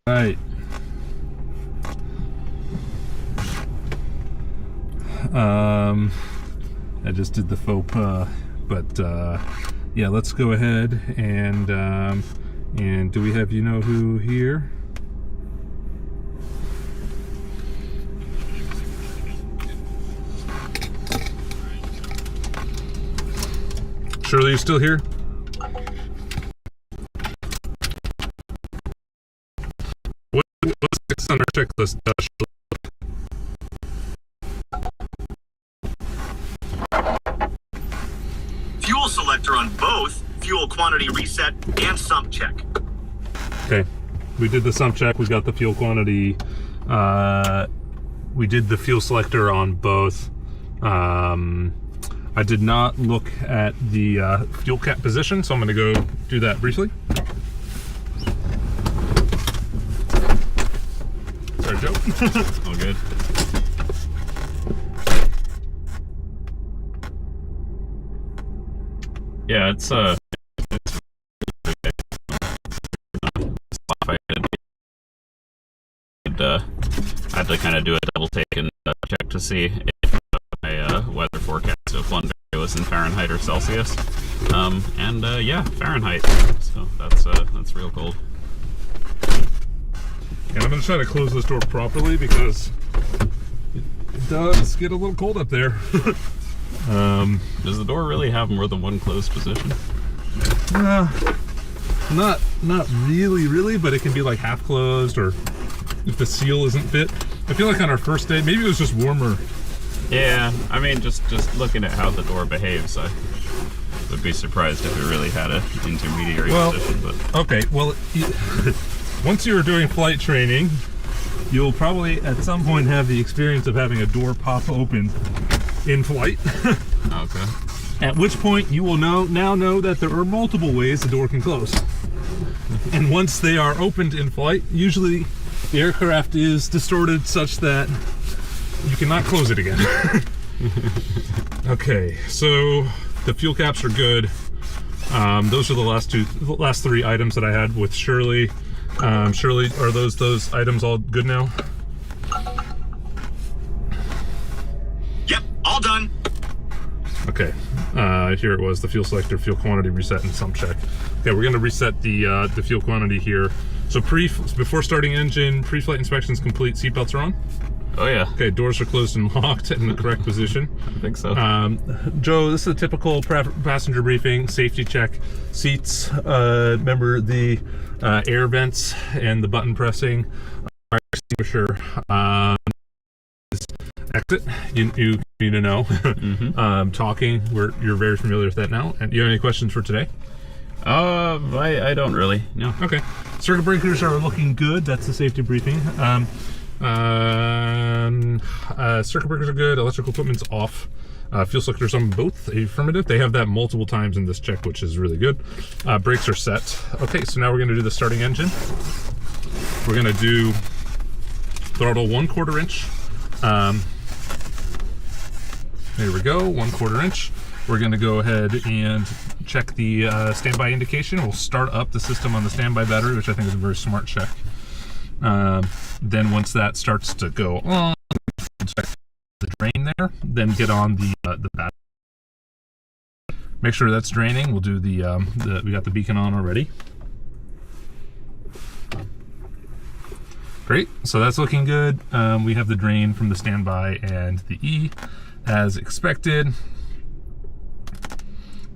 Right. I just did the faux pas, but yeah, let's go ahead and do we have you know who here? Shirley, you still here? What's next on our checklist? Fuel selector on both fuel quantity reset and sump check. Okay, we did the sump check. We got the fuel quantity. We did the fuel selector on both. I did not look at the fuel cap position, so I'm going to go do that briefly. Sorry, Joe. All good. Yeah, it's I had to kind of do a double take and check to see if my weather forecast of London was in Fahrenheit or Celsius, and yeah, Fahrenheit. So that's real cold. And I'm going to try to close this door properly because it does get a little cold up there. Does the door really have more than one closed position? Not really, but it can be like half closed, or if the seal isn't fit. I feel like on our first day, maybe it was just warmer. Yeah, I mean, just looking at how the door behaves, I would be surprised if it really had an intermediary position. But okay, well, once you're doing flight training, you'll probably at some point have the experience of having a door pop open in flight. Okay. At which point you will now know that there are multiple ways the door can close. And once they are opened in flight, usually the aircraft is distorted such that you cannot close it again. Okay, so the fuel caps are good. Those are the last three items that I had with Shirley. Shirley, are those items all good now? Yep, all done. Okay, here it was, the fuel selector, fuel quantity reset, and sump check. Okay, we're going to reset the fuel quantity here. So before starting engine, pre-flight inspections complete, seatbelts are on? Oh yeah. Okay, doors are closed and locked in the correct position. I think so. Joe, this is a typical passenger briefing, safety check. Seats, remember the air vents and the button pressing. Fire extinguisher. Exit, you need to know. Talking, you're very familiar with that now. And you have any questions for today? I don't really, no. Okay. Circuit breakers are looking good. That's the safety briefing. Circuit breakers are good. Electrical equipment's off. Fuel selectors on both, affirmative. They have that multiple times in this check, which is really good. Brakes are set. Okay, so now we're going to do the starting engine. We're going to do throttle 1/4 inch. There we go, 1/4 inch. We're going to go ahead and check the standby indication. We'll start up the system on the standby battery, which I think is a very smart check. Then once that starts to go on, check the drain there, then get on the battery. Make sure that's draining. We'll do we got the beacon on already. Great, so that's looking good. We have the drain from the standby and the E as expected.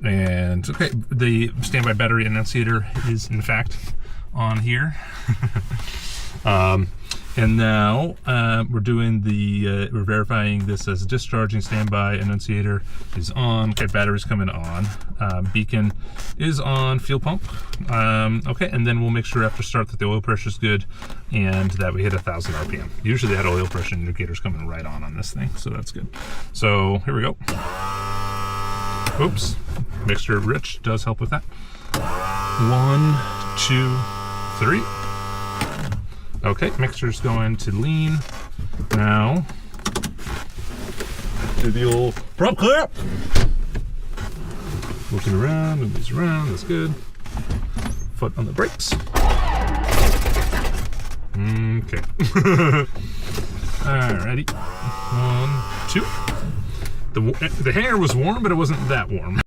And okay, the standby battery annunciator is in fact on here. And now we're doing we're verifying this as discharging. Standby annunciator is on. Okay, battery's coming on. Beacon is on. Fuel pump. Okay, and then we'll make sure after start that the oil pressure is good and that we hit 1,000 RPM. Usually that oil pressure indicator's coming right on this thing, so that's good. So here we go. Oops, mixture rich does help with that. 1, 2, 3. Okay, mixture's going to lean. Now, do the old prop clip. Looking around, move these around, that's good. Foot on the brakes. Okay. Alrighty. 1, 2. The hair was warm, but it wasn't that warm.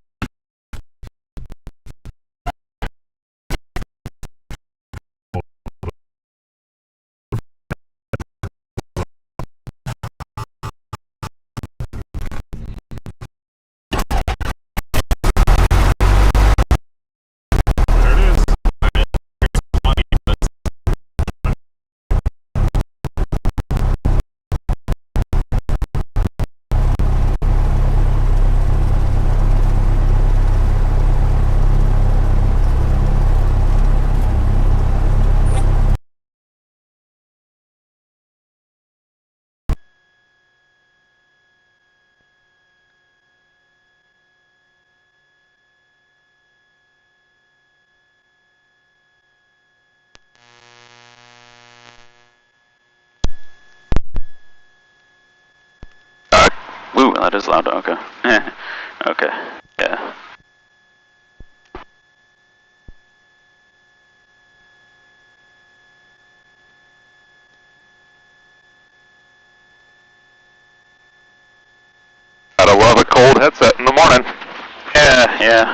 Ooh, that is loud. Okay. Okay. Yeah. We'll have a cold headset in the morning. Yeah.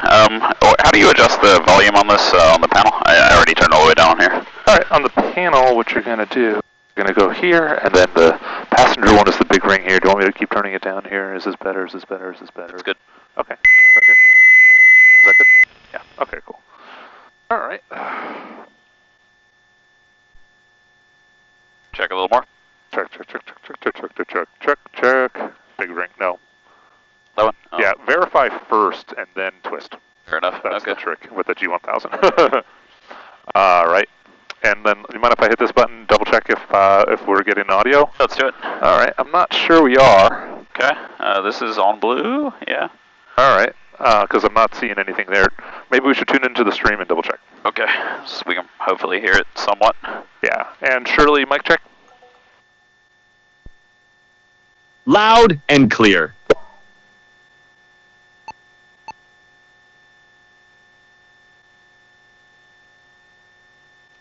How do you adjust the volume on this on the panel? I already turned all the way down here. Alright, on the panel, what you're going to do, you're going to go here, and then the passenger one is the big ring here. Do you want me to keep turning it down here? Is this better? Is this better? Is this better? That's good. Okay. Right here. Is that good? Yeah. Okay, cool. Alright. Check a little more. Check. Big ring. No. That one? Oh. Yeah, verify first and then twist. Fair enough. That's okay. the trick with the G1000. Alright. And then, you mind if I hit this button, double check if we're getting audio? Let's do it. Alright, I'm not sure we are. Okay. This is on blue. Yeah. Alright, because I'm not seeing anything there. Maybe we should tune into the stream and double check. Okay. So we can hopefully hear it somewhat. Yeah. And Shirley, mic check? Loud and clear.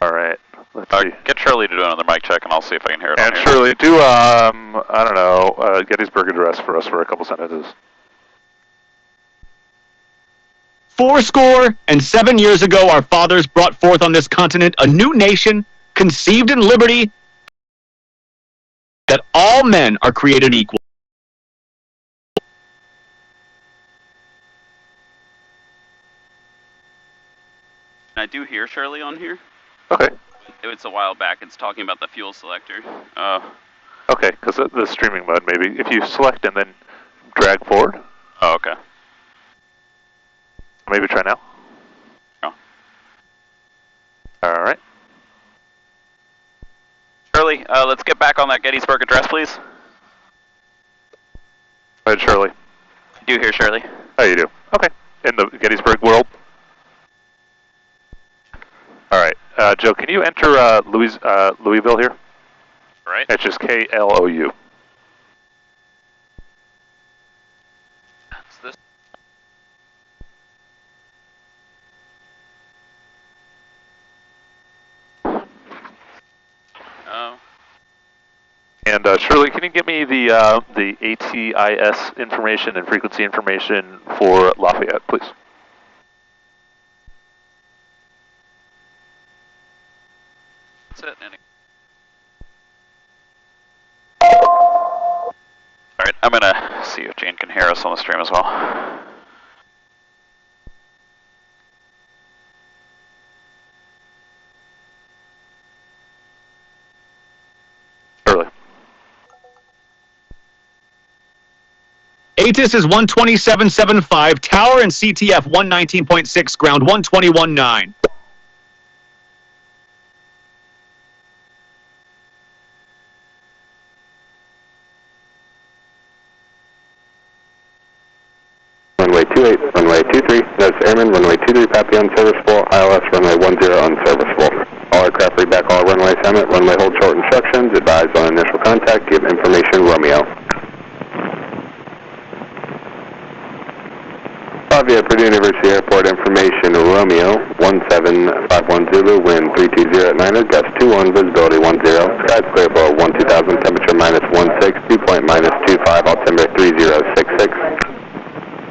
Alright, let's see. Get Shirley to do another mic check and I'll see if I can hear it. And Shirley, do, I don't know, Gettysburg Address for us for a couple sentences. 77 years ago, our fathers brought forth on this continent a new nation, conceived in liberty, that all men are created equal. I do hear Shirley on here. Okay. It's a while back. It's talking about the fuel selector. Okay, because the streaming mode, maybe. If you select and then drag forward. Oh, okay. Maybe try now. Oh. Alright. Shirley, let's get back on that Gettysburg Address, please. Go ahead, Shirley. I do hear Shirley. Oh, you do? Okay. In the Gettysburg world? Alright. Joe, can you enter Louisville here? Right. It's just KLOU. That's this. Oh. And Shirley, can you give me the ATIS information and frequency information for Lafayette, please? That's it. Alright, I'm gonna see if Jane can hear us on the stream as well. Shirley. ATIS is 127.75, tower and CTF 119.6, ground 121.9. Runway 28, runway 23, that's Airman, runway 23, copy unserviceable, ILS runway 10 unserviceable. All aircraft read back all runway assignment, runway hold short instructions, advise on initial contact, give information Romeo. Via Purdue University Airport information, Romeo, 1751 Zulu, wind 320 at 9er, gust 21, visibility 10, skies clear below 12,000, temperature -16, dew point -25, altimeter 3066.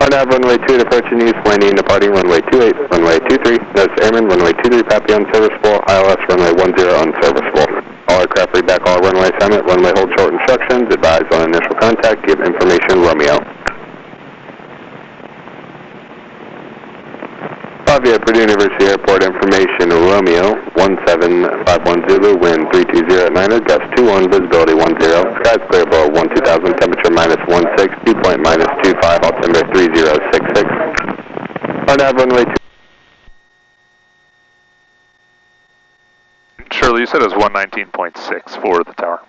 On nav runway 2 departure news, landing departing runway 28, runway 23, notice airman, runway 23, Pappy unserviceable, ILS runway 10 unserviceable. All aircraft read back all runway assignment, runway hold short instructions, advise on initial contact, give information Romeo. Via Purdue University Airport information, Romeo, 1751 Zulu, wind 320 at 9er, gust 21, visibility 10, skies clear below 12,000, temperature -16, dew point -25, altimeter 3066. On nav runway 2. Shirley, you said it was 119.6 for the tower.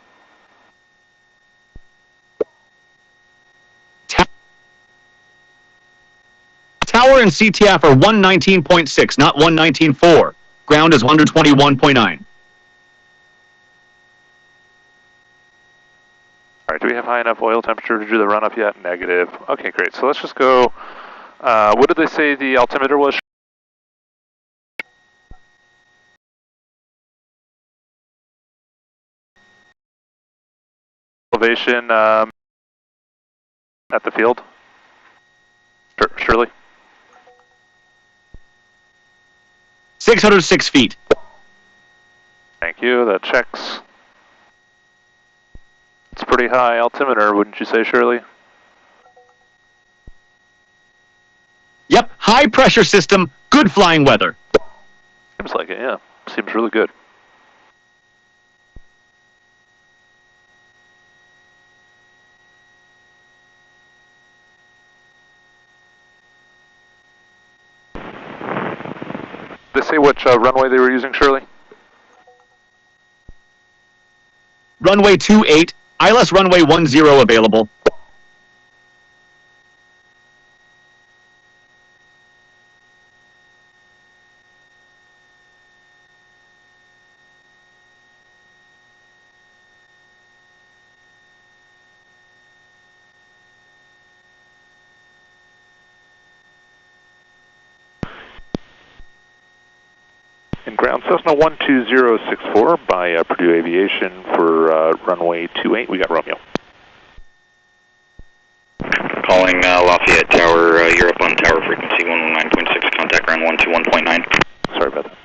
Tower and CTF are 119.6, not 119.4. Ground is 121.9. Alright, do we have high enough oil temperature to do the run-up yet? Negative. Okay, great. So let's just go, what did they say the altimeter was? Elevation at the field? Shirley? 606 feet. Thank you, that checks. It's pretty high altimeter, wouldn't you say, Shirley? Yep, high pressure system, good flying weather. Seems like it, yeah. Seems really good. Did they say which runway they were using, Shirley? Runway 28, ILS runway 10 available. In ground Cessna 12064 by Purdue Aviation for runway 28. We got Romeo. Calling Lafayette Tower, Europe on tower frequency 119.6, contact ground 121.9. Sorry about that.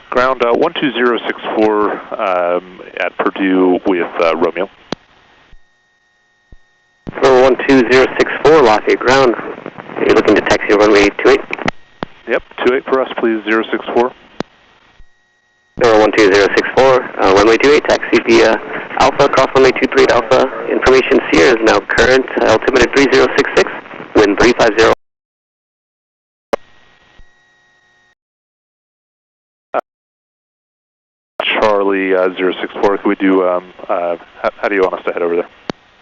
Ground 12064 at Purdue with Romeo. 12064, Lafayette ground. Are you looking to taxi runway 28? Yep, 28 for us, please, 064. 12064, runway 28, taxi via Alpha, cross runway 23 Alpha. Information Sierra is now current, altimeter 3066, wind 350. Charlie 064, can we do, how do you want us to head over there?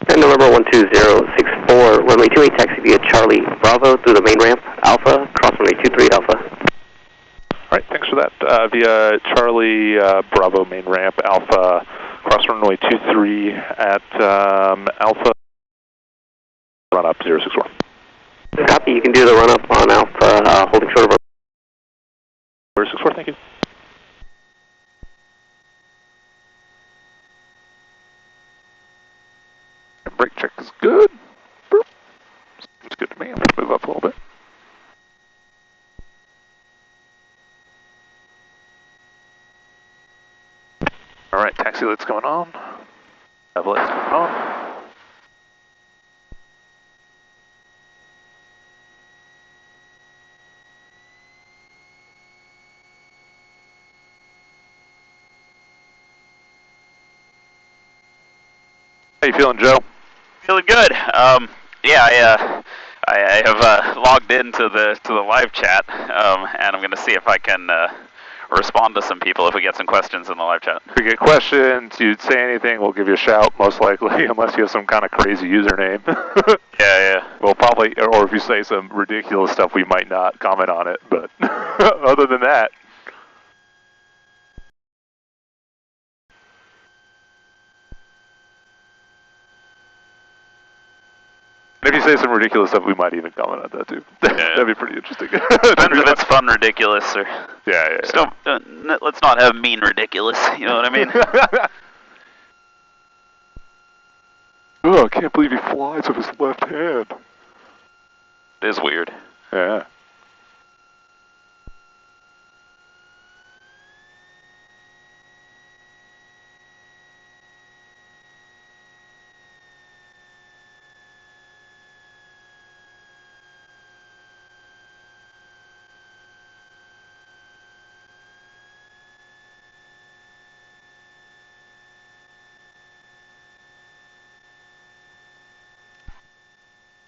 And November 12064, runway 28, taxi via Charlie Bravo through the main ramp, Alpha, cross runway 23 Alpha. Alright, thanks for that. Via Charlie Bravo main ramp, Alpha, cross runway 23 at Alpha, run up 064. Copy, you can do the run up on Alpha, holding short of 064, thank you. Brake check is good. Boop. Seems good to me. I'm going to move up a little bit. Alright, taxi lights going on. Have lights going on. How you feeling, Joe? Feeling good. Yeah, I have logged into the live chat, and I'm going to see if I can respond to some people if we get some questions in the live chat. If we get questions, you'd say anything, we'll give you a shout, most likely, unless you have some kind of crazy username. Yeah. We'll probably, or if you say some ridiculous stuff, we might not comment on it, but other than that. if you say some ridiculous stuff, we might even comment on that too. Yeah. That'd be pretty interesting. Depends if it's fun, ridiculous, or Yeah. just don't, let's not have mean ridiculous. You know what I mean? Oh, I can't believe he flies with his left hand. It is weird. Yeah.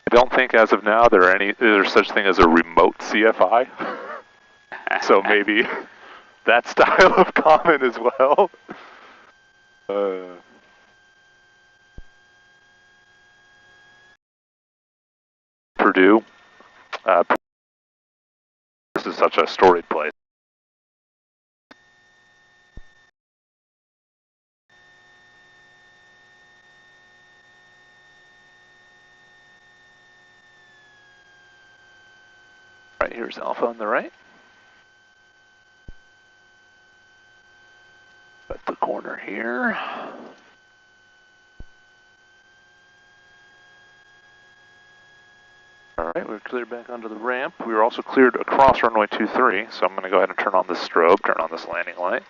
I don't think as of now there's such thing as a remote CFI. So maybe that style of comment as well. Purdue. This is such a storied place. Right, here's Alpha on the right. At the corner here. Alright, we're cleared back onto the ramp. We were also cleared across runway 23, so I'm going to go ahead and turn on this strobe, turn on this landing light.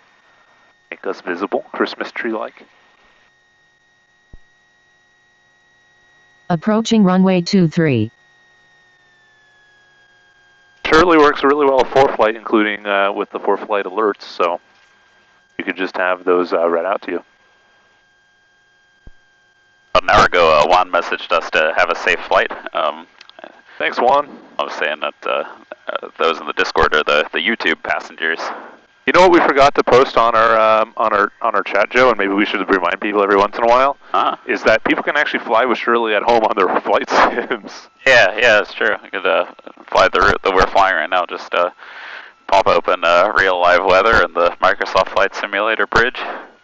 Make us visible, Christmas tree-like. Approaching runway 23. Shirley works really well with ForeFlight, including with the ForeFlight alerts, so you could just have those read out to you. About an hour ago, Juan messaged us to have a safe flight. Thanks, Juan. I was saying that those in the Discord are the YouTube passengers. You know what we forgot to post on our chat, Joe, and maybe we should remind people every once in a while, is that people can actually fly with Shirley at home on their flight sims. Yeah, it's true. You could fly the route that we're flying right now. Just pop open real live weather in the Microsoft Flight Simulator bridge.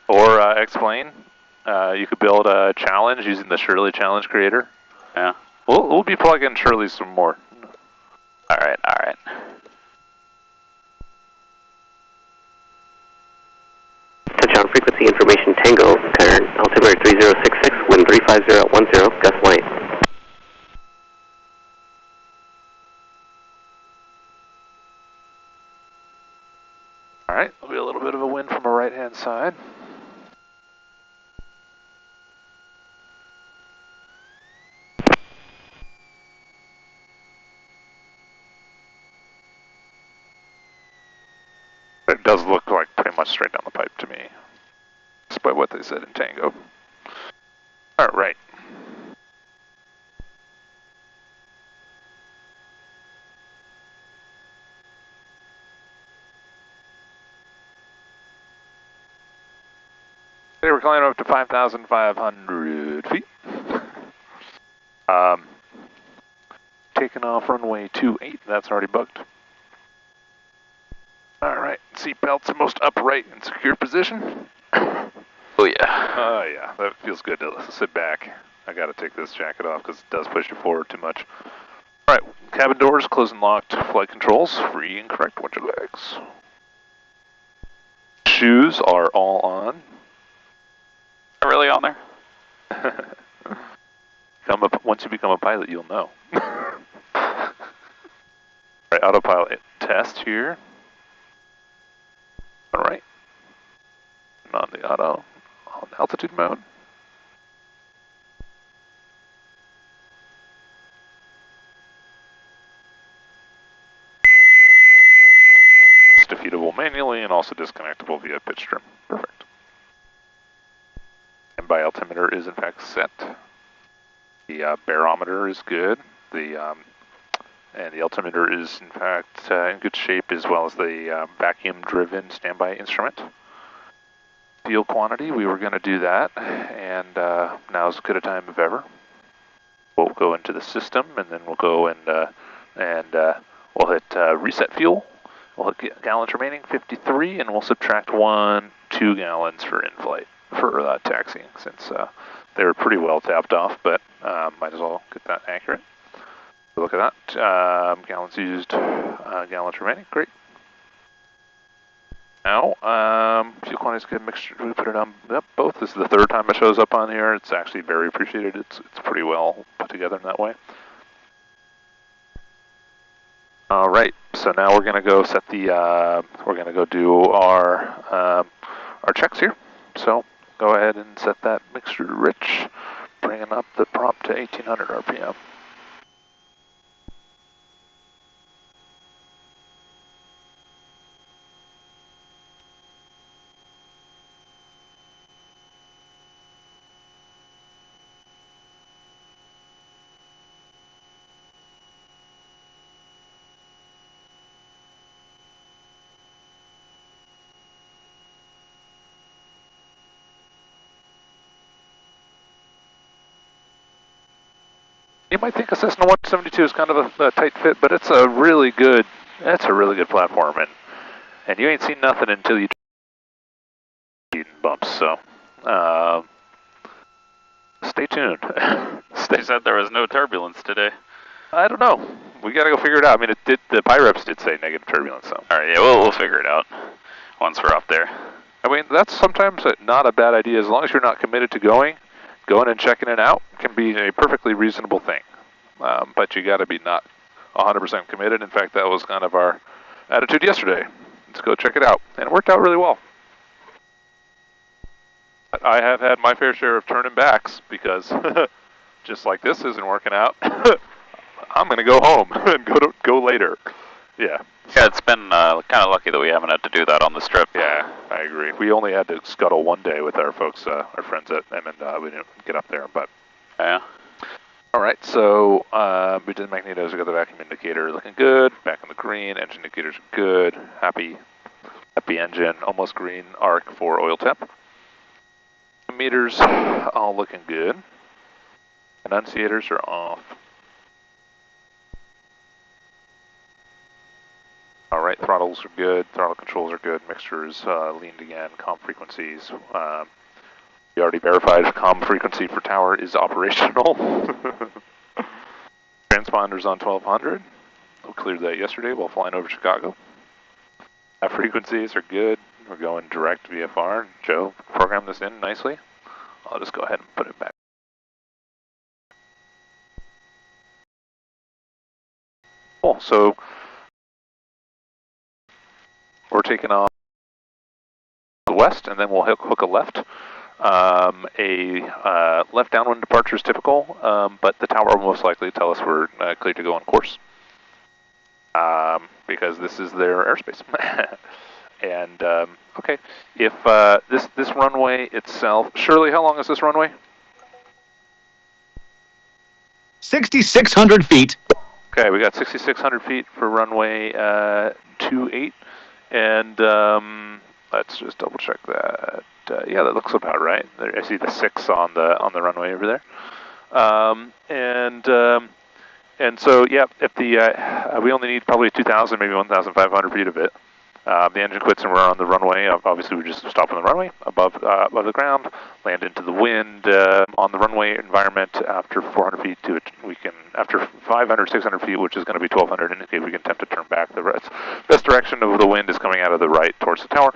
Or explain. You could build a challenge using the Shirley Challenge Creator. Yeah. We'll be plugging Shirley some more. All right. Touchdown frequency information Tango, current altimeter 3066, wind 35010, gust light. Alright, there'll be a little bit of a wind from a right-hand side. It does look like pretty much straight down the pipe to me, despite what they said in Tango. Alright. Today we're climbing up to 5,500 feet. Taking off runway 28, that's already booked. Alright, seatbelts most upright and secure position. Oh yeah. Oh yeah, that feels good to sit back. I gotta take this jacket off because it does push you forward too much. Alright, cabin doors closed and locked, flight controls, free and correct, watch your legs. Shoes are all on. Really on there? Once you become a pilot, you'll know. Alright, autopilot test here. Alright. On the auto, on altitude mode. It's defeatable manually and also disconnectable via pitch trim. Perfect. And by altimeter is in fact set. The barometer is good. And the altimeter is in fact in good shape, as well as the vacuum-driven standby instrument. Fuel quantity, we were going to do that, and now is as good a time as ever. We'll go into the system, and then we'll go and we'll hit reset fuel. We'll hit gallons remaining, 53, and we'll subtract 2 gallons for in-flight, for taxiing, since They were pretty well tapped off, but might as well get that accurate. Look at that. Gallons used, gallons remaining. Great. Now, fuel quantity's good. Mixture. We put it on both. This is the third time it shows up on here. It's actually very appreciated. It's pretty well put together in that way. All right. So now we're gonna go set the. We're gonna go do our checks here. So go ahead and set that mixture to rich, bringing up the prop to 1800 RPM. You might think a Cessna 172 is kind of a tight fit, but it's a really good platform, and you ain't seen nothing until you bumps. So, stay tuned. They said there was no turbulence today. I don't know. We gotta go figure it out. I mean, the PIREPs did say negative turbulence, so. All right, yeah, we'll figure it out once we're up there. I mean, that's sometimes not a bad idea as long as you're not committed to going and checking it out can be a perfectly reasonable thing. But you got to be not 100% committed. In fact, that was kind of our attitude yesterday. Let's go check it out. And it worked out really well. I have had my fair share of turning backs because just like this isn't working out, I'm going to go home and go later. Yeah. Yeah, it's been kind of lucky that we haven't had to do that on the strip. Yeah, I agree. We only had to scuttle one day with our folks, our friends at M&, we didn't get up there, but. Yeah. All right, so we did the magnetos, we got the vacuum indicator looking good, back in the green, engine indicators are good, happy engine, almost green arc for oil temp. Meters all looking good. Annunciators are off. All right, throttles are good, throttle controls are good, mixture is leaned again, comm frequencies. We already verified comm frequency for tower is operational. Transponders on 1200. We cleared that yesterday while flying over Chicago. Frequencies are good. We're going direct VFR. Joe programmed this in nicely. I'll just go ahead and put it back. Cool, so we're taking off the west and then we'll hook a left. Left downwind departure is typical, but the tower will most likely tell us we're clear to go on course because this is their airspace. And okay, if this runway itself, Shirley, how long is this runway? 6,600 feet. Okay, we got 6,600 feet for runway 28, and let's just double check that. Yeah, that looks about right. I see the 6 on the runway over there. And so yeah, if we only need probably 2,000, maybe 1,500 feet of it. The engine quits and we're on the runway. Obviously, we just stop on the runway above the ground, land into the wind on the runway environment. After 400 feet to it, we can after 500, 600 feet, which is going to be 1,200, indicate we can attempt to turn back. The best direction of the wind is coming out of the right towards the tower.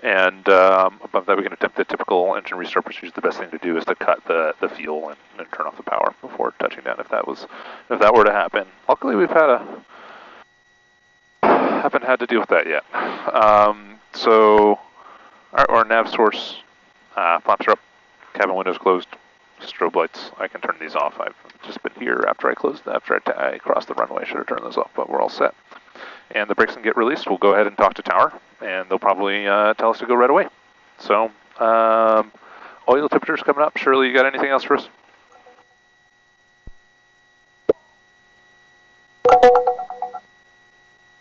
And above that, we can attempt the typical engine restart procedure. The best thing to do is to cut the fuel and turn off the power before touching down. If that were to happen, luckily we've haven't had to deal with that yet. So our nav source flaps are up, cabin windows closed, strobe lights. I can turn these off. I've just been here after I crossed the runway. I should have turned those off, but we're all set. And the brakes can get released. We'll go ahead and talk to tower, and they'll probably tell us to go right away. So, oil temperature's coming up. Shirley, you got anything else for us?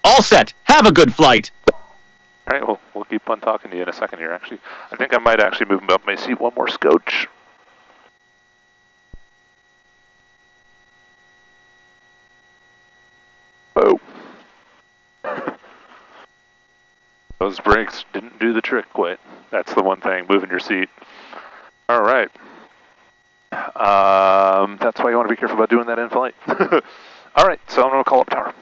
All set. Have a good flight. All right, well, we'll keep on talking to you in a second here, actually. I think I might actually move up my seat one more scotch. Oh. Those brakes didn't do the trick quite. That's the one thing, moving your seat. All right. That's why you want to be careful about doing that in flight. All right, so I'm going to call up tower.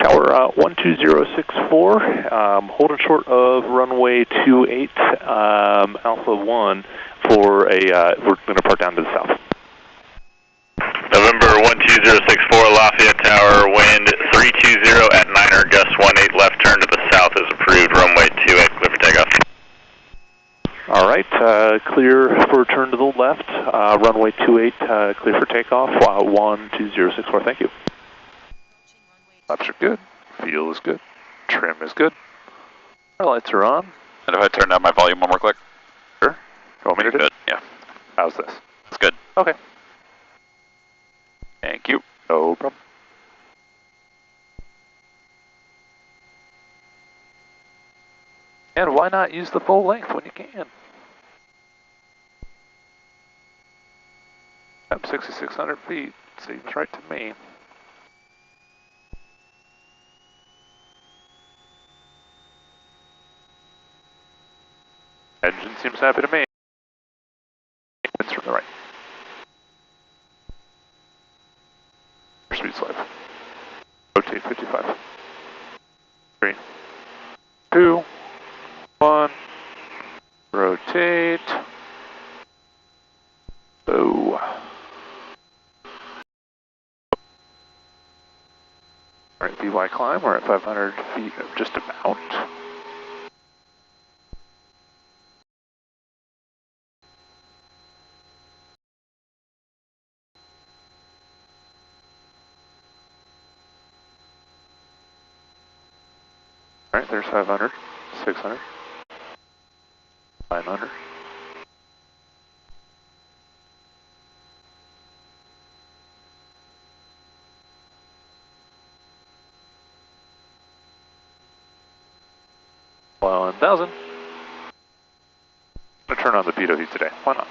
Tower 12064, holding short of runway 28, Alpha 1 for a, we're going to park down to the south. November 12064, Lafayette Tower, wind 320 at 9er, gust 18 left, turn to the south is approved, runway 28, clear for takeoff. All right, clear for turn to the left, runway 28, clear for takeoff, 12064, thank you. Flaps are good, fuel is good, trim is good, our lights are on. And if I turn down my volume one more click? Sure. You want me to do it? Good, yeah. How's this? It's good. Okay. Thank you. No problem. And why not use the full length when you can? I'm 6,600 feet, seems right to me. Engine seems happy to me. Winds from the right. Speed slide. Rotate 55. 3, 2, 1. Rotate. Oh. Alright, VY climb. We're at 500 feet, just about. Alright, there's 500, 600, 900. Well, 1,000. I'm gonna turn on the pitot heat today. Why not?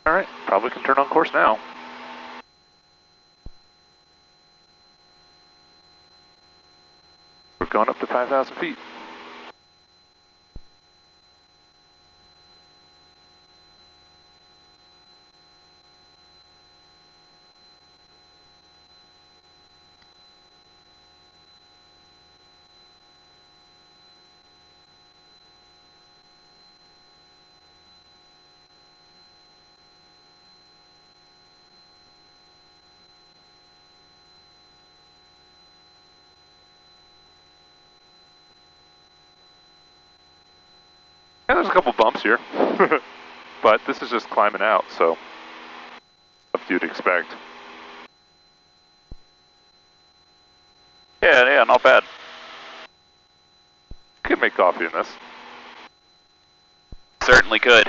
Alright, probably can turn on course now. We're going up to 5,000 feet. And there's a couple bumps here, but this is just climbing out, so what you'd expect. Yeah, not bad. You could make coffee in this. Certainly could.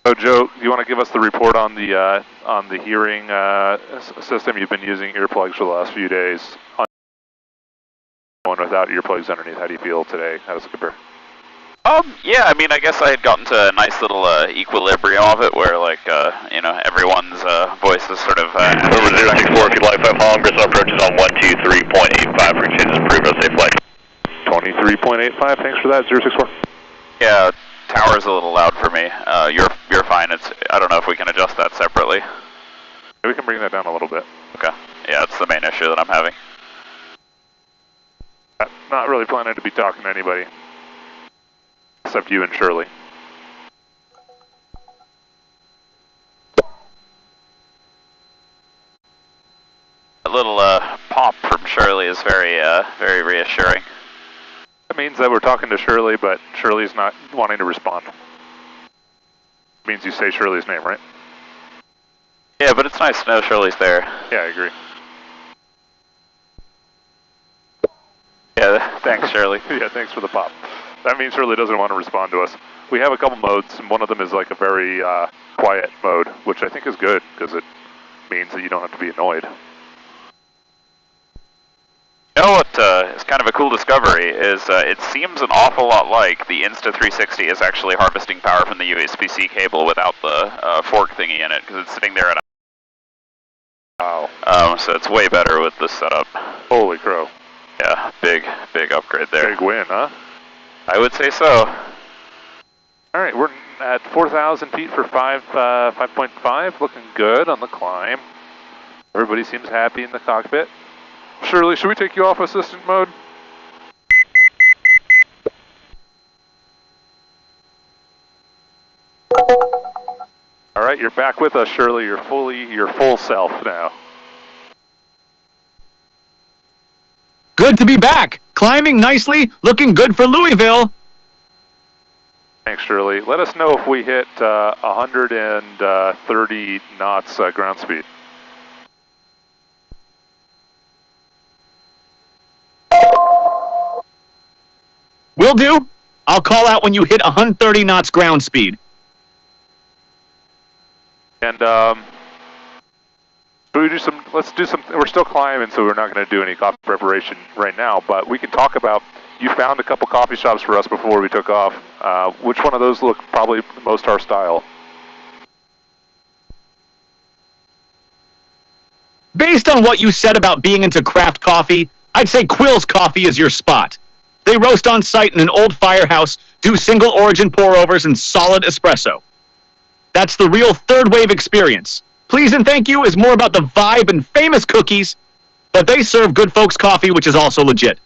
So Joe, do you want to give us the report on the hearing system? You've been using earplugs for the last few days. Going without earplugs underneath, how do you feel today? How does it compare? Yeah, I mean, I guess I had gotten to a nice little equilibrium of it where, like, you know, everyone's voice is sort of... Over 064, if you'd like 5 long, Bristol approaches on 123.85, frequency is approved, safe flight. 23.85, thanks for that, 064. Yeah, tower's a little loud for me. You're fine. I don't know if we can adjust that separately. Yeah, we can bring that down a little bit. Okay. Yeah, it's the main issue that I'm having. Not really planning to be talking to anybody. Except you and Shirley. A little pop from Shirley is very reassuring. That means that we're talking to Shirley, but Shirley's not wanting to respond. It means you say Shirley's name, right? Yeah, but it's nice to know Shirley's there. Yeah, I agree. Yeah, thanks, Shirley. Yeah, thanks for the pop. That means Shirley doesn't want to respond to us. We have a couple modes, and one of them is like a very quiet mode, which I think is good, because it means that you don't have to be annoyed. You know what is kind of a cool discovery is it seems an awful lot like the Insta360 is actually harvesting power from the USB-C cable without the fork thingy in it, because it's sitting there at a... Wow. So it's way better with this setup. Holy crow. Yeah, big upgrade there. Big win, huh? I would say so. All right, we're at 4,000 feet for 5.5, looking good on the climb. Everybody seems happy in the cockpit. Shirley, should we take you off assistant mode? All right, you're back with us, Shirley. You're your full self now. Good to be back. Climbing nicely, looking good for Louisville. Thanks, Shirley. Let us know if we hit 130 knots ground speed. Will do. I'll call out when you hit 130 knots ground speed. And let's do some, we're still climbing, so we're not going to do any coffee preparation right now, but we can talk about, you found a couple coffee shops for us before we took off. Which one of those look probably most our style? Based on what you said about being into craft coffee, I'd say Quill's Coffee is your spot. They roast on site in an old firehouse, do single origin pour-overs and solid espresso. That's the real third wave experience. Please and thank you is more about the vibe and famous cookies, but they serve good folks coffee, which is also legit.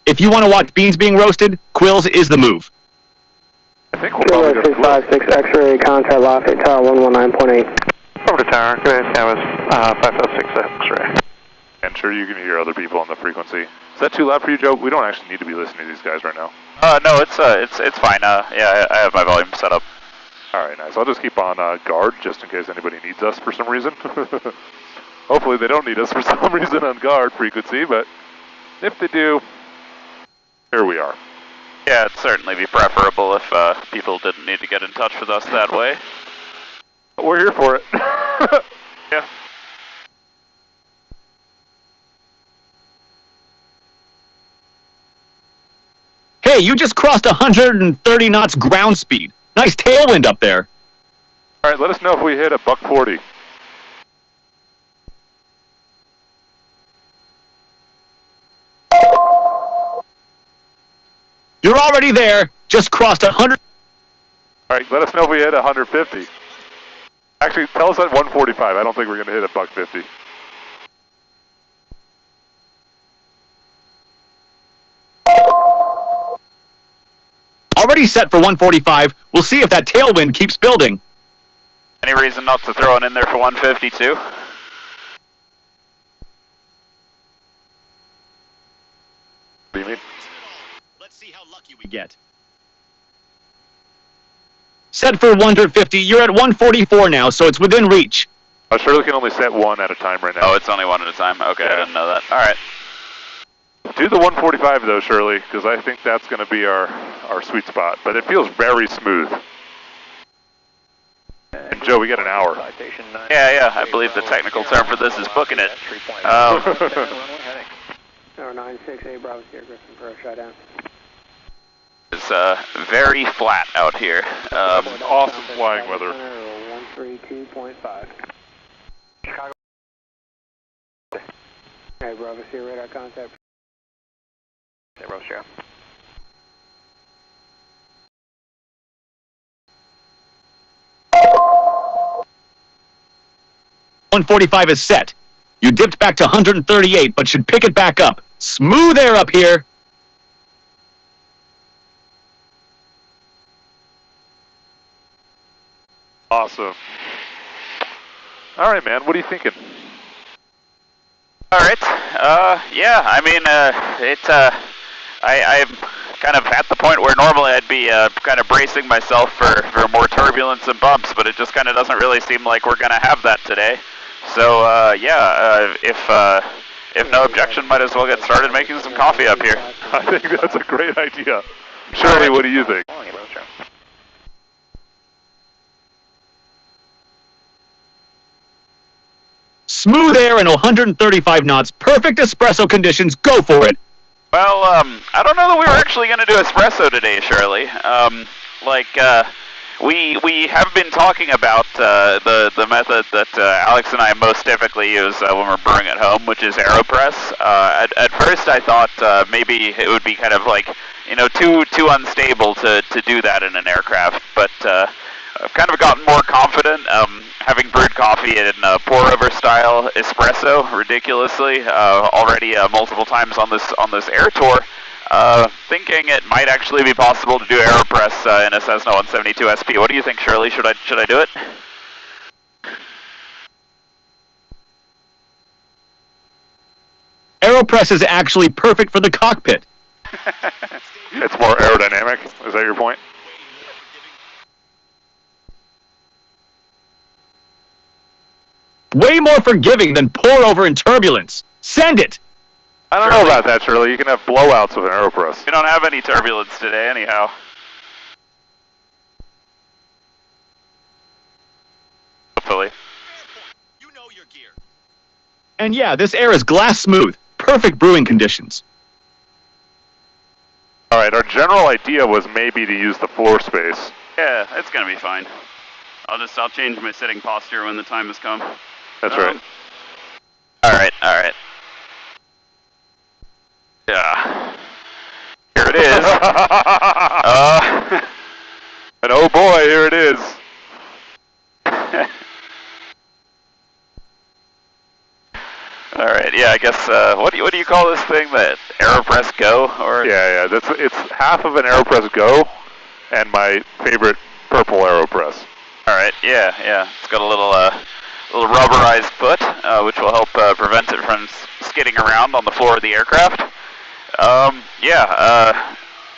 If you want to watch beans being roasted, Quill's is the move. I think we'll probably go to 656 X-ray, contact Lafayette Tower 119.8. Over to tower, good, that was 556 X-ray. And sure you can hear other people on the frequency. Is that too loud for you, Joe? We don't actually need to be listening to these guys right now. No, it's fine. Yeah, I have my volume set up. All right, nice. I'll just keep on guard just in case anybody needs us for some reason. Hopefully they don't need us for some reason on guard frequency, but if they do, here we are. Yeah, it'd certainly be preferable if people didn't need to get in touch with us that way. We're here for it. Yeah. Hey, you just crossed 130 knots ground speed. Nice tailwind up there. All right, let us know if we hit a buck 40. You're already there. Just crossed 100. All right, let us know if we hit 150. Actually, tell us at 145. I don't think we're going to hit a buck 50. Already set for 145. We'll see if that tailwind keeps building. Any reason not to throw it in there for 152? What do you mean? Let's see how lucky we get. Set for 150. You're at 144 now, so it's within reach. Shirley can only set one at a time right now. Oh, it's only one at a time? Okay, yeah. I didn't know that. All right. Do the 145 though, Shirley, because I think that's going to be our sweet spot. But it feels very smooth. And Joe, we got an hour. Yeah, I believe the technical term for this is booking it. 096A Bravo Sierra Griffin for a shutdown. It's very flat out here. Awesome flying weather. 132.5. Chicago. Hey, Bravo Sierra radar contact. Bravo Sierra. 145 is set. You dipped back to 138, but should pick it back up. Smooth air up here. Awesome. All right, man. What are you thinking? All right. Yeah. I mean, I'm kind of at the point where normally I'd be kind of bracing myself for more turbulence and bumps, but it just kind of doesn't really seem like we're going to have that today. So yeah, if no objection, might as well get started making some coffee up here. I think that's a great idea. Shirley, what do you think? Smooth air and 135 knots. Perfect espresso conditions. Go for it. Well, I don't know that we were actually going to do espresso today, Shirley. We have been talking about the method that Alex and I most typically use when we're brewing at home, which is AeroPress. At first, I thought maybe it would be kind of like, you know, too unstable to do that in an aircraft, but I've kind of gotten more confident, having brewed coffee in pour-over style espresso, ridiculously, already multiple times on this air tour. Thinking it might actually be possible to do AeroPress in a Cessna 172 SP. What do you think, Shirley? Should I do it? AeroPress is actually perfect for the cockpit. It's more aerodynamic. Is that your point? Way more forgiving than pour over in turbulence. Send it! I don't know about that, Shirley. You can have blowouts with an AeroPress. We don't have any turbulence today, anyhow. Hopefully. You know your gear. And yeah, this air is glass smooth. Perfect brewing conditions. All right, our general idea was maybe to use the floor space. Yeah, it's gonna be fine. I'll change my sitting posture when the time has come. That's right. All right. Yeah. Here it is. And oh boy, here it is. All right. Yeah. I guess. What do you call this thing? That AeroPress Go? Or Yeah. It's half of an AeroPress Go, and my favorite purple AeroPress. All right. Yeah. It's got a little rubberized foot, which will help prevent it from skidding around on the floor of the aircraft.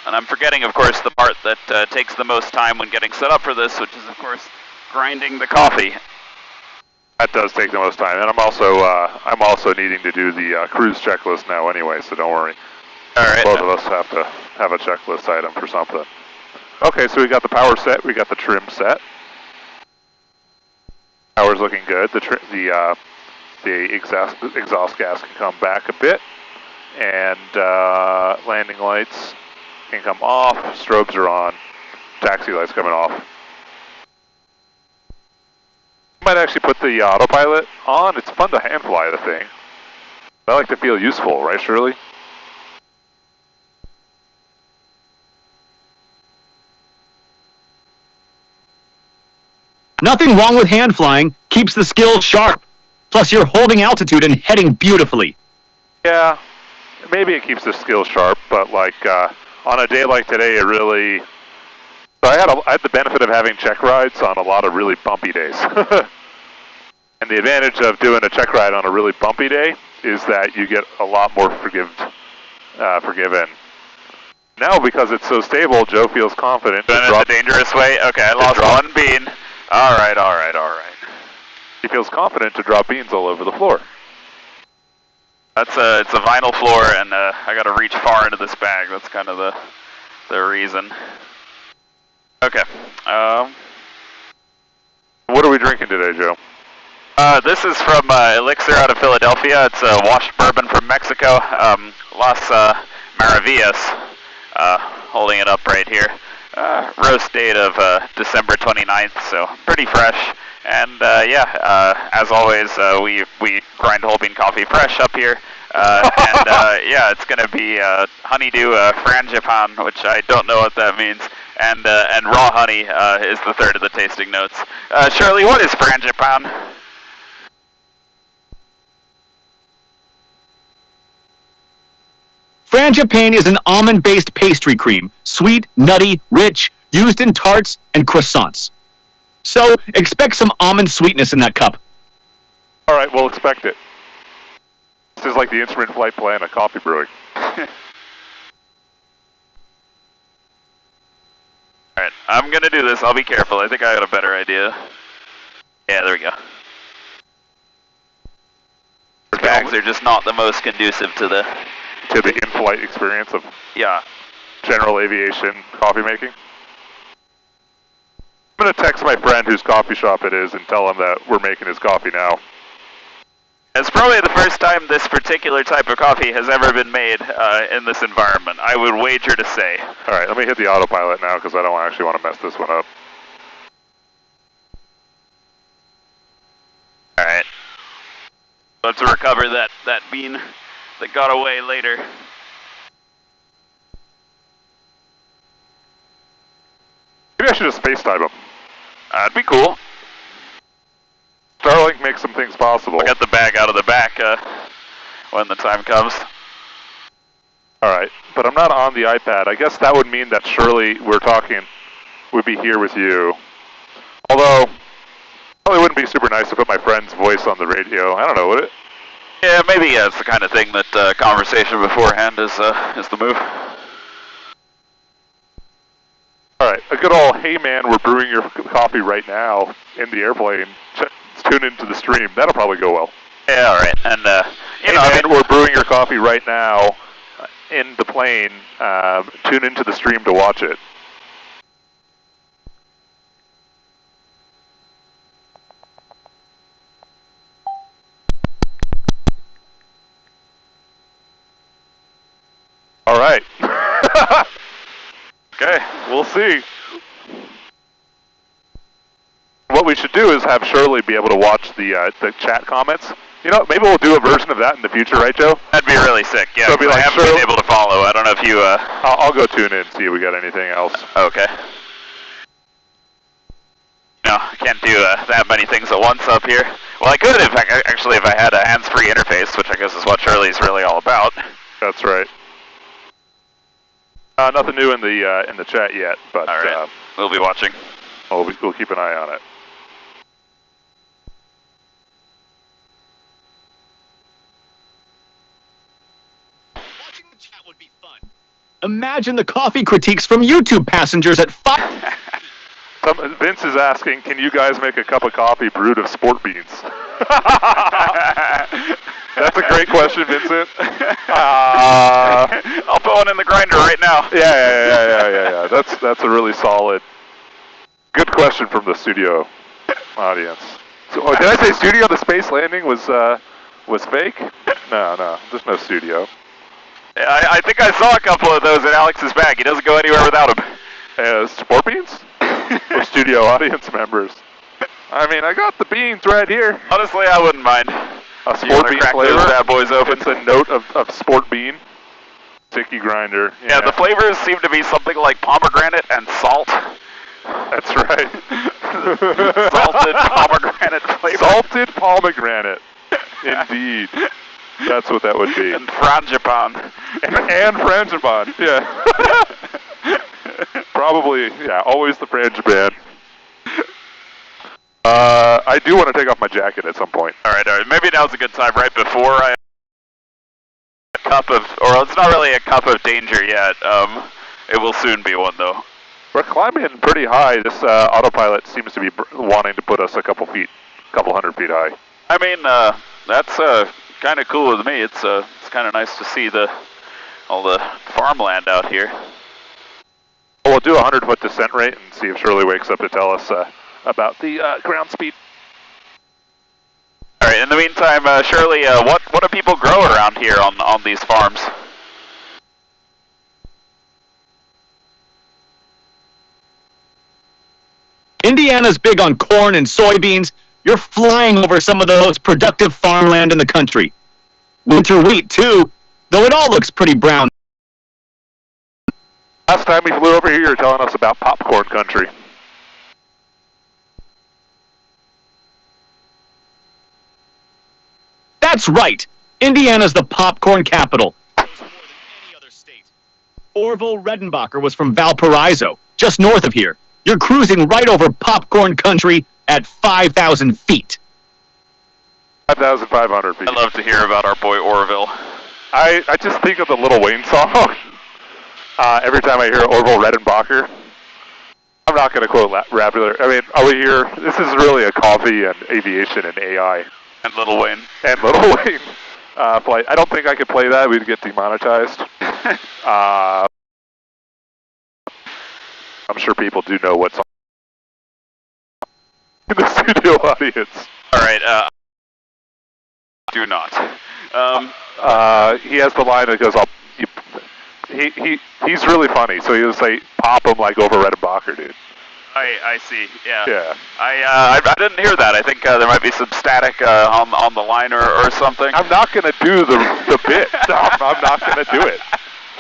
And I'm forgetting, of course, the part that takes the most time when getting set up for this, which is, of course, grinding the coffee. That does take the most time, and I'm also needing to do the cruise checklist now anyway, so don't worry. All right. Both of us have to have a checklist item for something. Okay, so we got the power set, we got the trim set. Power's looking good. The exhaust gas can come back a bit, and landing lights can come off. Strobes are on. Taxi lights coming off. Might actually put the autopilot on. It's fun to hand fly the thing. I like to feel useful, right, Shirley? Nothing wrong with hand flying. Keeps the skills sharp. Plus, you're holding altitude and heading beautifully. Yeah, maybe it keeps the skills sharp, but like on a day like today, it really. So I had the benefit of having check rides on a lot of really bumpy days. And the advantage of doing a check ride on a really bumpy day is that you get a lot more forgiven. Now, because it's so stable, Joe feels confident. Doing it the dangerous way? Okay, I lost one bean. All right. He feels confident to drop beans all over the floor. It's a vinyl floor, and I got to reach far into this bag. That's kind of the reason. Okay. What are we drinking today, Joe? This is from Elixir out of Philadelphia. It's washed bourbon from Mexico. Las Maravillas. Holding it up right here. Roast date of December 29th, so pretty fresh. And as always, we grind whole bean coffee fresh up here. It's going to be honeydew frangipane, which I don't know what that means. And raw honey is the third of the tasting notes. Shirley, what is frangipane? Frangipane is an almond-based pastry cream. Sweet, nutty, rich, used in tarts and croissants. So, expect some almond sweetness in that cup. All right, we'll expect it. This is like the instrument flight plan of coffee brewing. All right, I'm going to do this. I'll be careful. I think I got a better idea. Yeah, there we go. Bags are just not the most conducive to the in-flight experience of general aviation coffee making. I'm going to text my friend whose coffee shop it is and tell him that we're making his coffee now. It's probably the first time this particular type of coffee has ever been made in this environment, I would wager to say. Alright, let me hit the autopilot now because I don't actually want to mess this one up. Alright. Let's recover that bean that got away later. Maybe I should just FaceTime him. That'd be cool. Starlink makes some things possible. I'll get the bag out of the back when the time comes. Alright, but I'm not on the iPad. I guess that would mean that Shirley, we're talking, would be here with you. Although, probably wouldn't be super nice to put my friend's voice on the radio. I don't know, would it? Yeah, maybe it's the kind of thing that conversation beforehand is the move. Alright, a good old, hey man, we're brewing your coffee right now in the airplane. Tune into the stream. That'll probably go well. Yeah, alright. And, hey man, we're brewing your coffee right now in the plane. Tune into the stream to watch it. Alright. Okay, we'll see. What we should do is have Shirley be able to watch the chat comments. You know, maybe we'll do a version of that in the future, right, Joe? That'd be really sick, yeah. So be like, I haven't been able to follow. I don't know if you... I'll go tune in and see if we got anything else. Okay. No, I can't do that many things at once up here. Well, I could if I had a hands-free interface, which I guess is what Shirley's really all about. That's right. Nothing new in the chat yet, but all right. We'll be watching. We'll keep an eye on it. Watching the chat would be fun. Imagine the coffee critiques from YouTube passengers at 5. Vince is asking, can you guys make a cup of coffee brewed of sport beans? That's a great question, Vincent. I'll put one in the grinder right now. Yeah. That's a really solid, good question from the studio audience. So, did I say studio? The space landing was fake? No, there's no studio. Yeah, I think I saw a couple of those in Alex's bag. He doesn't go anywhere without them. Sport beans? For studio audience members. I mean, I got the beans right here. Honestly, I wouldn't mind. A sport bean flavor. Those bad boys open. It's a note of sport bean. Sticky grinder. Yeah, the flavors seem to be something like pomegranate and salt. That's right. Salted pomegranate flavor. Salted pomegranate. Indeed. That's what that would be. And frangipane. And frangipane, yeah. Probably, yeah, always the frangipane. I do want to take off my jacket at some point. All right. Maybe now's a good time, right before I have a cup of, or it's not really a cup of danger yet. It will soon be one, though. We're climbing pretty high. This autopilot seems to be wanting to put us a couple hundred feet high. I mean, that's kind of cool with me. It's kind of nice to see all the farmland out here. Well, we'll do a 100-foot descent rate and see if Shirley wakes up to tell us about the ground speed. All right. In the meantime, Shirley, what do people grow around here on these farms? Indiana's big on corn and soybeans. You're flying over some of the most productive farmland in the country. Winter wheat, too, though it all looks pretty brown. Last time we flew over here, you were telling us about popcorn country. That's right. Indiana's the popcorn capital. More than any other state. Orville Redenbacher was from Valparaiso, just north of here. You're cruising right over popcorn country at 5,000 feet. 5,500 feet. I love to hear about our boy Orville. I just think of the Lil Wayne song. Every time I hear Orville Redenbacher. I'm not going to quote rapidly. I mean, are we here? This is really a coffee and aviation and AI. And Lil Wayne. And Lil Wayne. Play. I don't think I could play that. We'd get demonetized. I'm sure people do know what's on in the studio audience. All right. do not. He has the line that goes, he's really funny, so he'll say, pop him like over Redenbacher, dude. I see, yeah. Yeah. I didn't hear that. I think there might be some static on the line or something. I'm not going to do the bit. I'm not going to do it.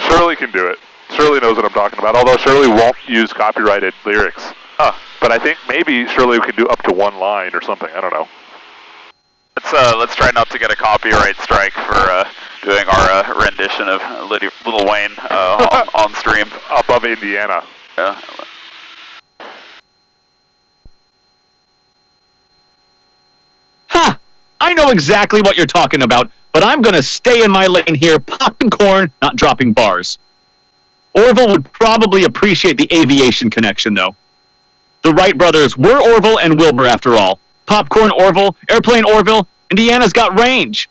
Shirley can do it. Shirley knows what I'm talking about, although Shirley won't use copyrighted lyrics. But I think maybe Shirley can do up to one line or something. I don't know. Let's try not to get a copyright strike for doing our rendition of Little Wayne on stream. Above Indiana. Yeah. Ha! I know exactly what you're talking about, but I'm going to stay in my lane here, popping corn, not dropping bars. Orville would probably appreciate the aviation connection, though. The Wright brothers were Orville and Wilbur, after all. Popcorn Orville, airplane Orville, Indiana's got range.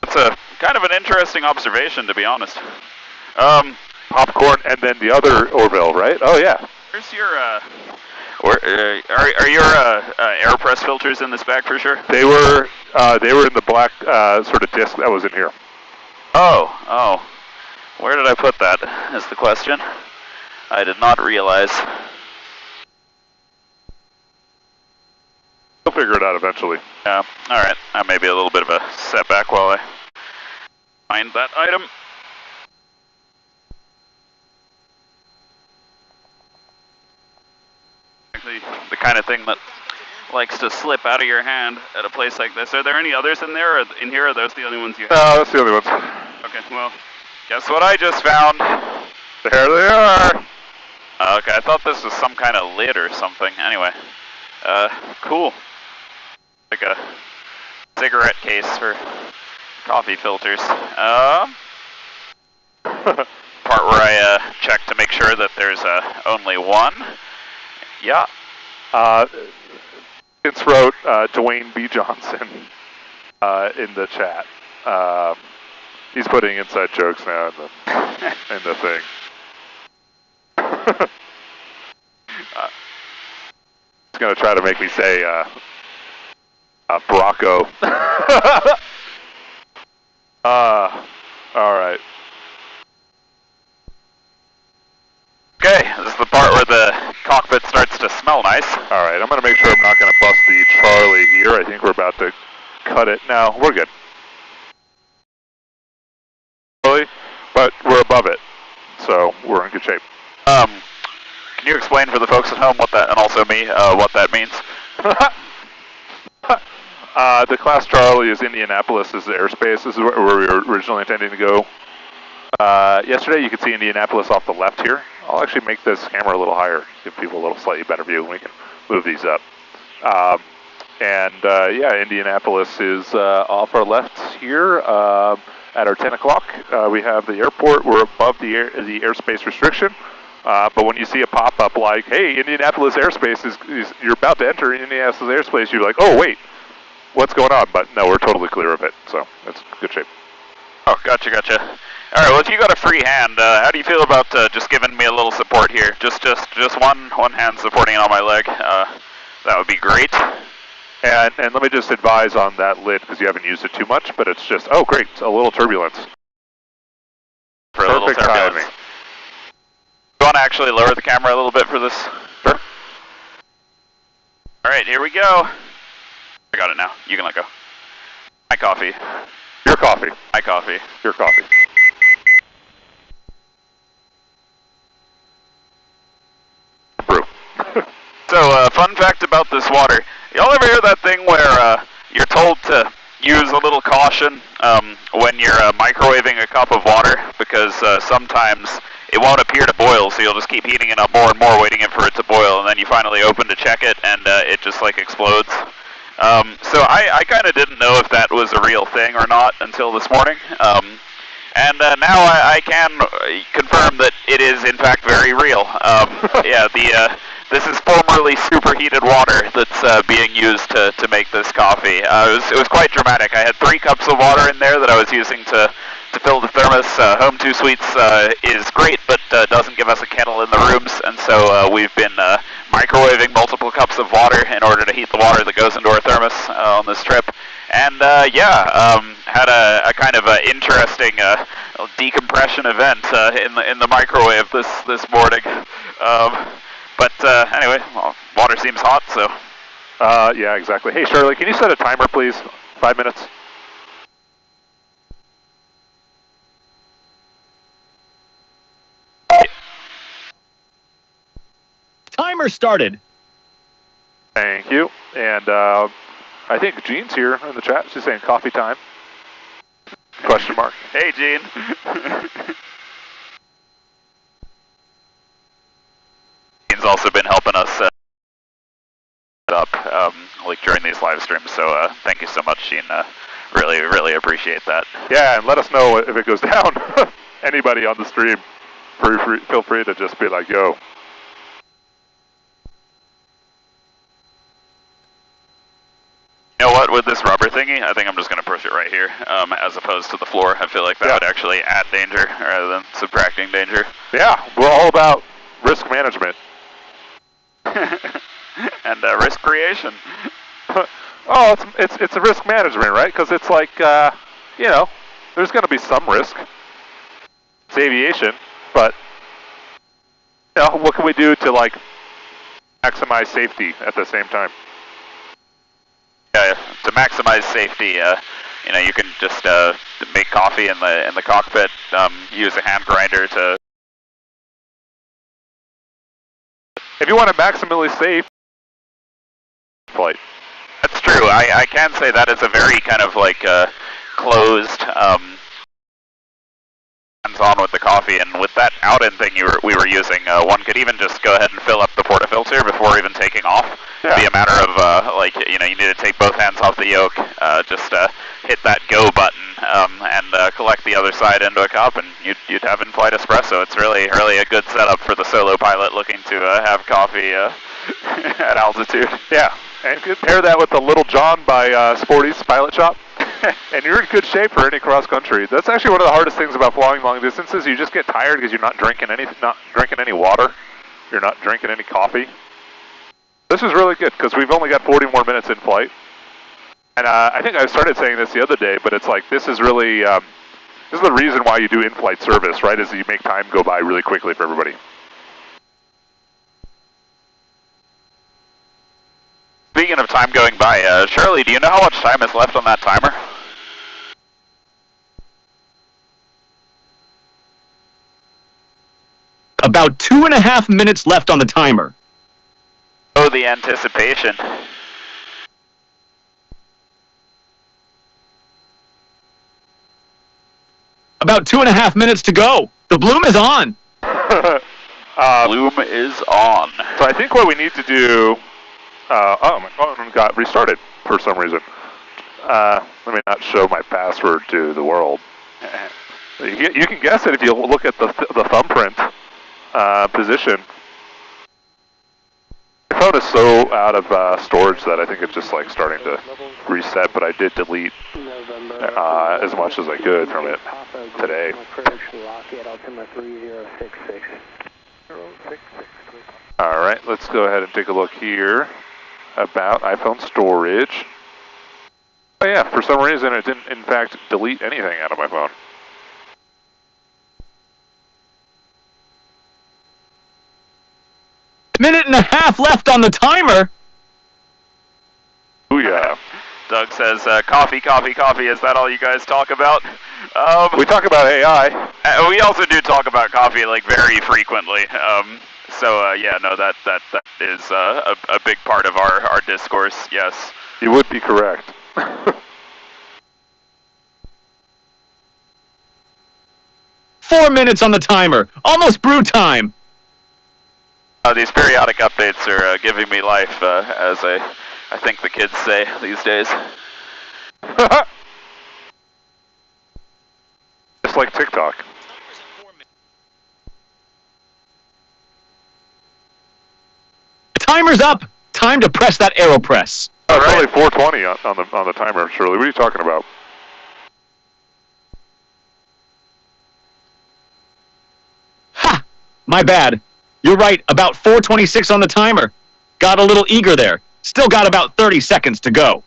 That's a kind of an interesting observation, to be honest. Popcorn and then the other Orville, right? Oh, yeah. Where's your, are your air press filters in this bag for sure? They were in the black sort of disc that was in here. Oh. Where did I put that, is the question. I did not realize. We'll figure it out eventually. Yeah, alright. That may be a little bit of a setback while I find that item. The kind of thing that likes to slip out of your hand at a place like this. Are there any others in there, or in here, or are those the only ones you have? No, that's the only ones. Okay, well, guess what I just found? There they are. Okay, I thought this was some kind of lid or something. Anyway, cool. Like a cigarette case for coffee filters. Part where I check to make sure that there's only one. Yeah. It's wrote Dwayne B. Johnson in the chat. He's putting inside jokes now in the thing. He's going to try to make me say Bracco. All right. Okay, this is the part where the cockpit starts to smell nice. All right, I'm going to make sure I'm not going to bust the Charlie here. I think we're about to cut it. No, we're good. But we're above it, so we're in good shape. Can you explain for the folks at home what that, and also me, what that means? The Class Charlie is Indianapolis is the airspace. This is where we were originally intending to go. Yesterday you could see Indianapolis off the left here. I'll actually make this camera a little higher, give people a little slightly better view, and we can move these up. Yeah, Indianapolis is off our left here. At our 10 o'clock, we have the airport. We're above the airspace restriction. But when you see a pop-up like, hey, Indianapolis airspace is you're about to enter Indianapolis airspace, you're like, oh, wait, what's going on? But no, we're totally clear of it, so it's good shape. Oh, gotcha. All right, well, if you got a free hand, how do you feel about just giving me a little support here? Just one hand supporting on my leg. That would be great. And let me just advise on that lid, because you haven't used it too much, but it's just, oh, great, a little turbulence. For a little turbulence. Timing. You want to actually lower the camera a little bit for this? Sure. All right, here we go. I got it now. You can let go. My coffee. Your coffee. My coffee. Your coffee. Brew. So, fun fact about this water. Y'all ever hear that thing where you're told to use a little caution when you're microwaving a cup of water? Because sometimes it won't appear to boil, so you'll just keep heating it up more and more, waiting for it to boil, and then you finally open to check it, and it just like explodes. So I kind of didn't know if that was a real thing or not until this morning. And now I can confirm that it is in fact very real. Yeah, this is formerly superheated water that's being used to make this coffee. It was quite dramatic. I had 3 cups of water in there that I was using to fill the thermos. Home 2 Suites is great, but doesn't give us a kettle in the rooms, and so we've been microwaving multiple cups of water in order to heat the water that goes into our thermos on this trip. And had a kind of interesting decompression event in the microwave this morning. But anyway, well, water seems hot, so. Yeah, exactly. Hey, Shirley, can you set a timer, please? 5 minutes. Timer started. Thank you. And I think Jean's here in the chat. She's saying coffee time. Question mark. Hey, Jean. Jean's also been helping us up like during these live streams. So thank you so much, Jean. Really appreciate that. Yeah, and let us know if it goes down. Anybody on the stream, feel free to just be like, yo. You know what, with this rubber thingy, I think I'm just going to push it right here, as opposed to the floor. I feel like that would actually add danger rather than subtracting danger. Yeah, we're all about risk management. And risk creation. Oh, it's a risk management, right? Because it's like, you know, there's going to be some risk. It's aviation, but, you know, what can we do to, like, maximize safety at the same time? Yeah, to maximize safety, you know, you can just make coffee in the cockpit. Use a hand grinder to. If you want a maximally safe flight. That's true. I can say that is a very kind of like closed. Hands-on with the coffee, and with that out-in thing we were using, one could even just go ahead and fill up the portafilter before even taking off. Yeah. It'd be a matter of like, you know, you need to take both hands off the yoke, just hit that go button, and collect the other side into a cup, and you'd have in-flight espresso. It's really a good setup for the solo pilot looking to have coffee at altitude. Yeah, and compare that with the Little John by Sporty's pilot shop. And you're in good shape for any cross country. That's actually one of the hardest things about flying long distances. You just get tired because you're not drinking any water. You're not drinking any coffee. This is really good because we've only got 40 more minutes in flight. And I think I started saying this the other day, but it's like this is really this is the reason why you do in-flight service, right? Is you make time go by really quickly for everybody. Speaking of time going by, Shirley, do you know how much time is left on that timer? About 2.5 minutes left on the timer. Oh, the anticipation. About 2.5 minutes to go. The bloom is on. Bloom is on. So I think what we need to do. Oh, my phone got restarted for some reason. Let me not show my password to the world. You can guess it if you look at the thumbprint position. My phone is so out of storage that I think it's just like starting to reset, but I did delete as much as I could from it today. All right, let's go ahead and take a look here about iPhone storage. Oh yeah, for some reason it didn't in fact delete anything out of my phone. Minute and a half left on the timer. Oh yeah. Doug says, coffee, coffee, coffee. Is that all you guys talk about? We talk about AI. We also do talk about coffee like very frequently. So yeah, no, that is a big part of our discourse. Yes. You would be correct. 4 minutes on the timer. Almost brew time. These periodic updates are giving me life, as I think the kids say these days. Just like TikTok. Timer's up. Time to press that AeroPress. Oh, it's only 4:20 on the timer, Shirley. What are you talking about? Ha! My bad. You're right, about 4:26 on the timer. Got a little eager there. Still got about 30 seconds to go.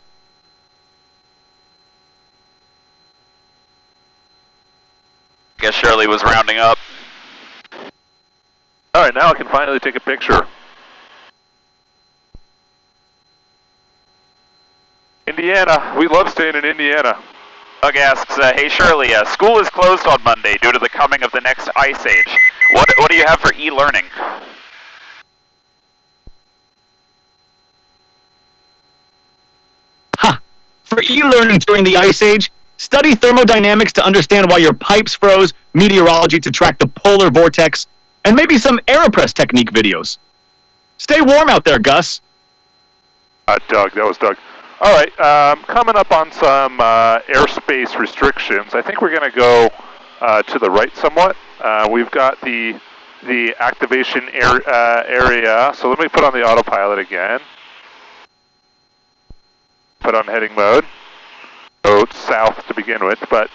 guess Shirley was rounding up. All right, now I can finally take a picture. Indiana, we love staying in Indiana. Doug asks, hey Shirley, school is closed on Monday due to the coming of the next ice age. What do you have for e-learning? Ha! For e-learning during the ice age, study thermodynamics to understand why your pipes froze, meteorology to track the polar vortex, and maybe some AeroPress technique videos. Stay warm out there, Gus. Doug, that was Doug. All right, coming up on some airspace restrictions. I think we're going to go to the right somewhat. We've got the activation area. So let me put on the autopilot again. Put on heading mode. Go south to begin with. But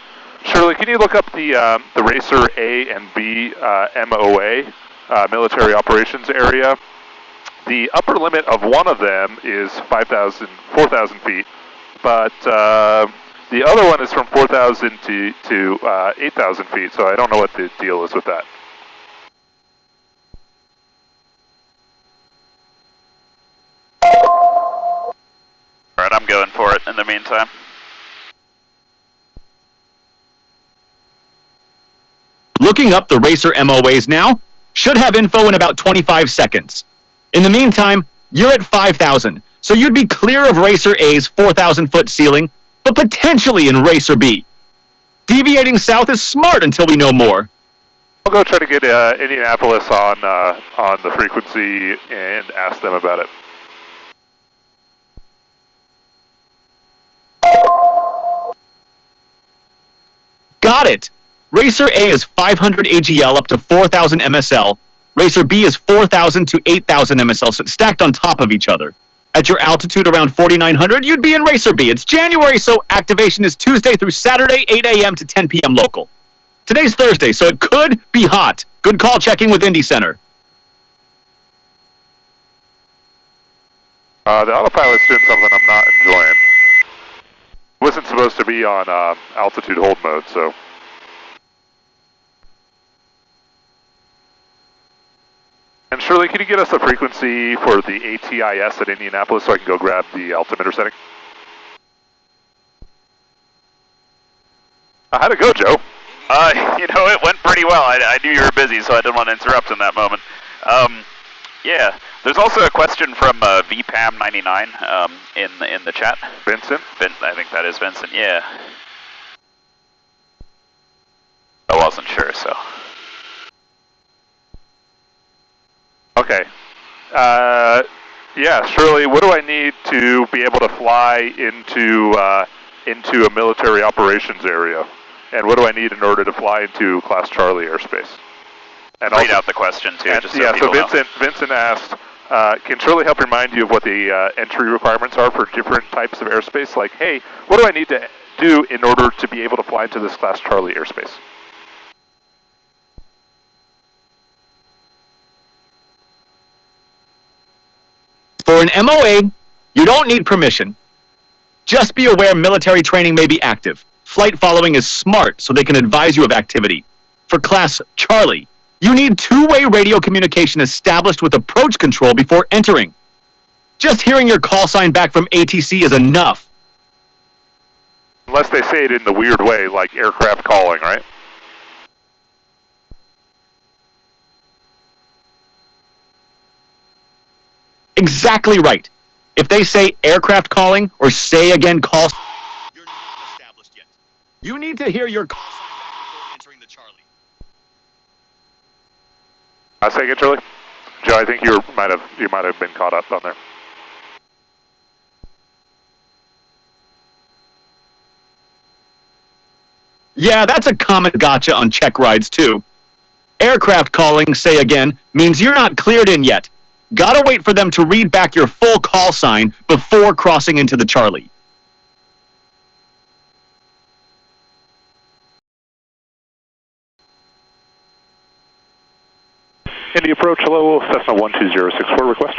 Shirley, can you look up the Racer A and B MOA, military operations area? The upper limit of one of them is 4,000 feet, but the other one is from 4,000 to 8,000 feet, so I don't know what the deal is with that. All right, I'm going for it in the meantime. Looking up the Racer MOAs now, should have info in about 25 seconds. In the meantime, you're at 5,000, so you'd be clear of Racer A's 4,000-foot ceiling, but potentially in Racer B. Deviating south is smart until we know more. I'll go try to get Indianapolis on the frequency and ask them about it. Got it! Racer A is 500 AGL up to 4,000 MSL. Racer B is 4,000 to 8,000 MSL, so it's stacked on top of each other. At your altitude around 4,900, you'd be in Racer B. It's January, so activation is Tuesday through Saturday, 8 a.m. to 10 p.m. local. Today's Thursday, so it could be hot. Good call checking with Indy Center. The autopilot's doing something I'm not enjoying. Wasn't supposed to be on altitude hold mode, so... And Shirley, can you get us the frequency for the ATIS at Indianapolis so I can go grab the altimeter setting? How'd it go, Joe? It went pretty well. I knew you were busy, so I didn't want to interrupt in that moment. Yeah, there's also a question from VPAM99 in the chat. Vincent? I think that is Vincent, yeah. I wasn't sure, so... Okay. Yeah, Shirley, what do I need to be able to fly into a military operations area? And what do I need in order to fly into Class Charlie airspace? And read out the question, too, just so people know. Vincent asked, can Shirley help remind you of what the entry requirements are for different types of airspace? Like, hey, what do I need to do in order to be able to fly into this Class Charlie airspace? For an MOA, you don't need permission. Just be aware military training may be active. Flight following is smart, so they can advise you of activity. For Class Charlie, you need two-way radio communication established with approach control before entering. Just hearing your call sign back from ATC is enough. Unless they say it in the weird way, like aircraft calling, right? Exactly right. If they say aircraft calling or say again call, you're not established yet. You need to hear your call sign back before entering the Charlie. Say again, Charlie. Joe, I think you might have been caught up on there. Yeah, that's a common gotcha on check rides too. Aircraft calling, say again, means you're not cleared in yet. Gotta wait for them to read back your full call sign before crossing into the Charlie. Indy approach, hello, Cessna 12064 request.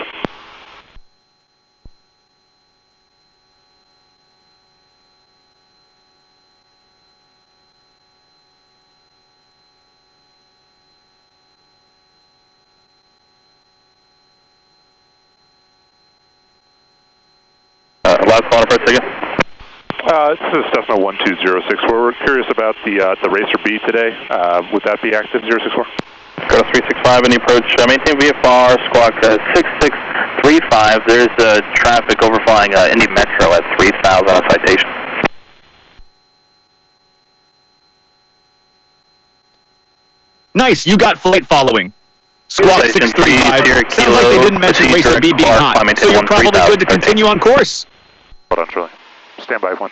Last call for a second. This is Cessna 1206. We're curious about the Racer B today. Would that be active 064? Go to 365, any approach, maintain VFR, squawk 6635. There's traffic overflying Indy Metro at 3000 on citation. Nice, you got flight following. Squawk 635. Sounds like they didn't mention Racer B being hot, so you're probably good to continue on course. Hold on, Shirley. Stand by one.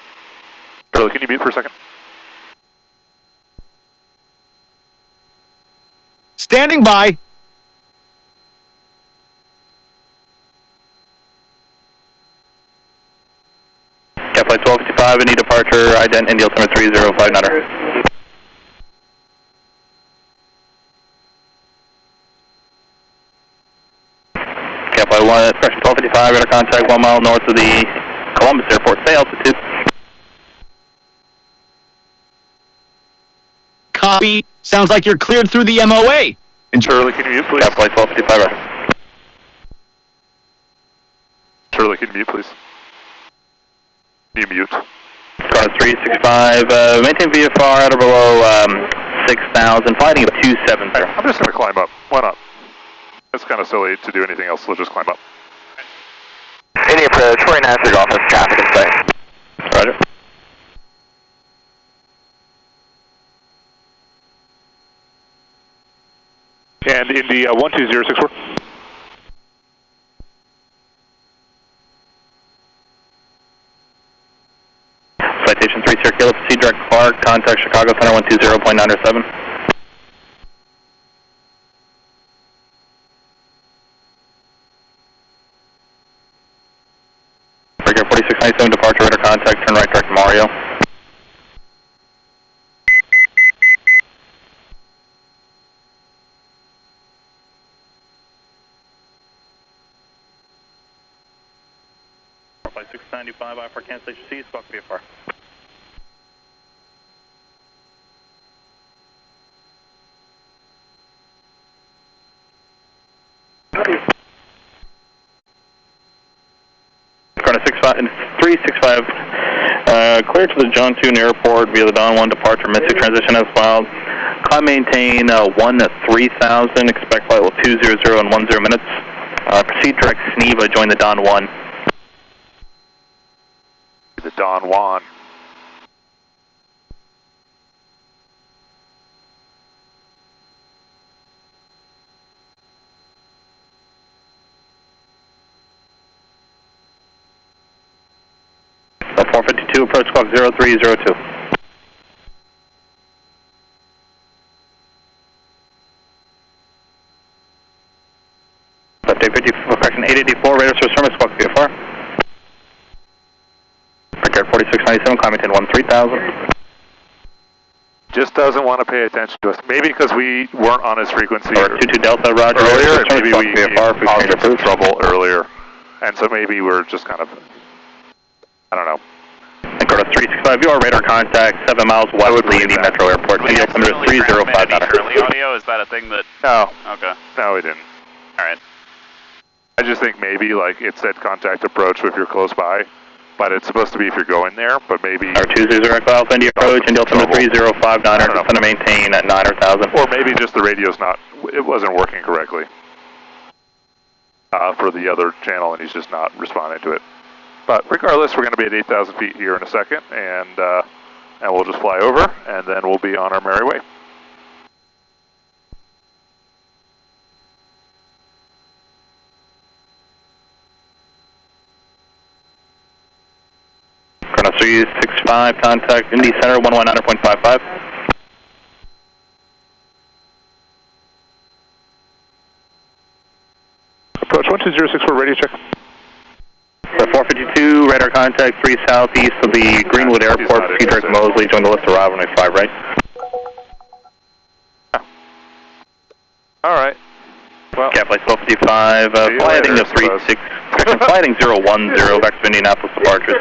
Shirley, can you mute for a second? Standing by. Cat flight 1255, any departure, ident Indy altimeter 3059er. Cat flight 1, expression 1255, radar contact 1 mile north of the Columbus Airport, stay altitude. Copy. Sounds like you're cleared through the MOA. And Shirley, can you mute, please? Cat flight 1255. Shirley, can you mute, please? Can you mute? Star 365, maintain VFR at or below 6,000, fighting at 270. Hey, I'm just going to climb up. Why not? It's kind of silly to do anything else. Let's just climb up. Any approach, 49th office, traffic in sight. Roger. And Indy 12064. Citation 3 Circular, proceed direct Clark, contact Chicago Center 120.907. Breaker 4697, departure radar contact, turn right direct Mario. Flight 695, I for cancellation C, squawk VFR. Corner 365, clear to the John Tune Airport via the Don 1 departure, Mystic transition as filed. Climb maintain 1 to 3000, expect flight level 200 in 10 minutes. Proceed direct Sneva, join the Don 1. The Don Juan. So 452, approach squawk 0302. Left 850, correction 884, radar source service, squawk VFR. Record 4697, climbing 13000. Just doesn't want to pay attention to us. Maybe because we weren't on his frequency 22 Delta, roger. earlier, and maybe we caused him some trouble earlier. And so maybe we're just kind of, I don't know. And go to 365, you are radar contact 7 miles west of the Indy Metro Airport. Indy altimeter 3059. Shirley audio, is that a thing that... No. Okay. No, we didn't. Alright. I just think maybe like it said contact approach if you're close by, but it's supposed to be if you're going there, but maybe... Our 20 Alpha Indy approach, Indy altimeter 3059, are going to maintain at 9,000. Or maybe just the radio's not, it wasn't working correctly for the other channel and he's just not responding to it. But regardless, we're going to be at 8,000 feet here in a second, and we'll just fly over, and then we'll be on our merry way. Colonel 365, contact Indy Center 119.55. Approach 12064, radio check. 452, radar contact 3 southeast of the Greenwood Airport, proceed direct Mosley, join the list arrive on 5 right. Alright. Well, Cat flight 1255, flighting to 36, flighting 010, back to Indianapolis departure.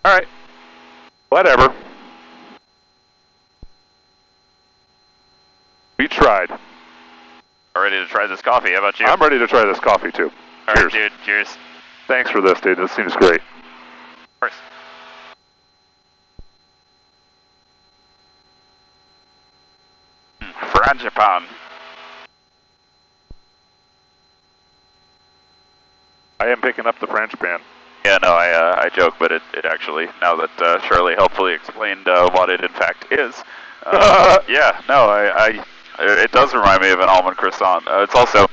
Alright. Whatever. We tried. I'm ready to try this coffee. How about you? I'm ready to try this coffee too. All right, dude. Cheers. Thanks for this, dude. This seems great. Of course. Frangipan. I am picking up the Frangipan. Yeah, no, I joke, but it actually, now that Shirley helpfully explained what it in fact is, yeah, no, it does remind me of an almond croissant. It's also,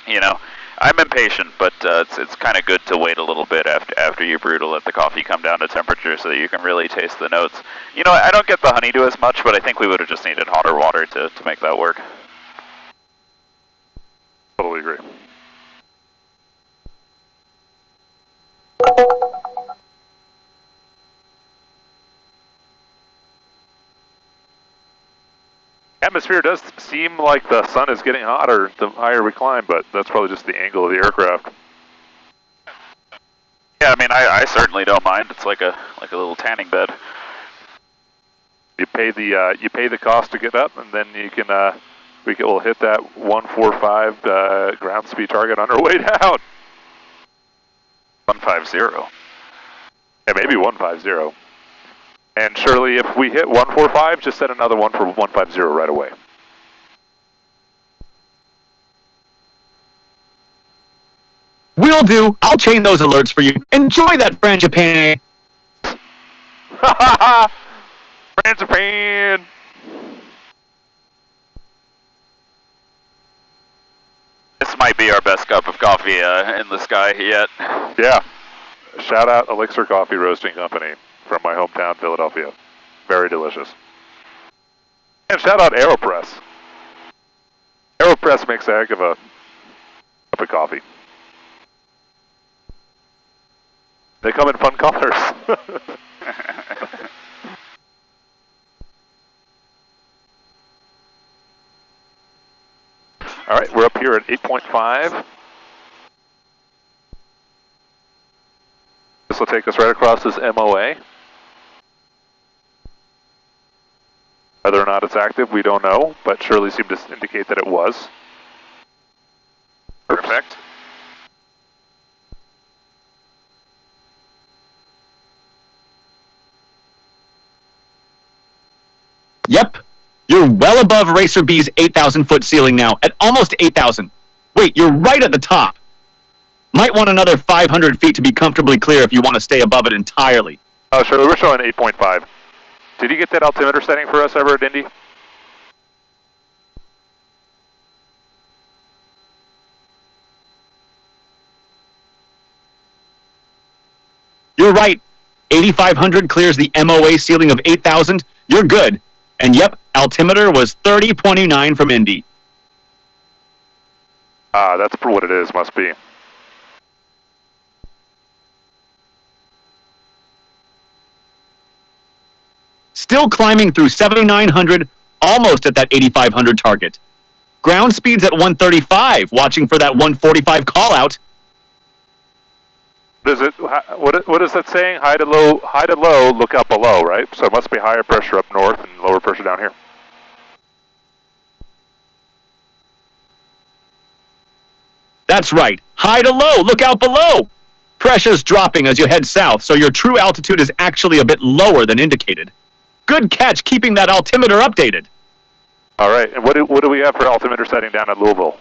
you know, I'm impatient, but it's kind of good to wait a little bit after you brew to let the coffee come down to temperature so that you can really taste the notes. You know, I don't get the honeydew as much, but I think we would have just needed hotter water to make that work. Totally agree. Atmosphere does seem like the sun is getting hotter the higher we climb, but that's probably just the angle of the aircraft. Yeah, I mean, I certainly don't mind. It's like a little tanning bed. You pay the cost to get up, and then you can we'll hit that 145 ground speed target on our way down. 150. Yeah, maybe 150. And Shirley, if we hit 145, just set another one for 150 right away. Will do. I'll chain those alerts for you. Enjoy that Frangipan. Frangipan. This might be our best cup of coffee in the sky yet. Yeah. Shout out Elixir Coffee Roasting Company from my hometown, Philadelphia. Very delicious. And shout out AeroPress. AeroPress makes a heck of a cup of coffee. They come in fun colors. All right, we're up here at 8.5. This will take us right across this MOA. Whether or not it's active, we don't know, but Shirley seemed to indicate that it was. Perfect. Yep. You're well above Racer B's 8,000-foot ceiling now, at almost 8,000. Wait, you're right at the top. Might want another 500 feet to be comfortably clear if you want to stay above it entirely. Oh, Shirley, we're showing 8.5. Did you get that altimeter setting for us ever at Indy? You're right. 8,500 clears the MOA ceiling of 8,000. You're good. And yep, altimeter was 30.29 from Indy. That's what it is, must be. Still climbing through 7,900, almost at that 8,500 target. Ground speed's at 135, watching for that 145 call out. What is that saying? High to low, look up below, right? So it must be higher pressure up north and lower pressure down here. That's right. High to low, look out below. Pressure's dropping as you head south, so your true altitude is actually a bit lower than indicated. Good catch keeping that altimeter updated. All right, and what do we have for altimeter setting down at Louisville?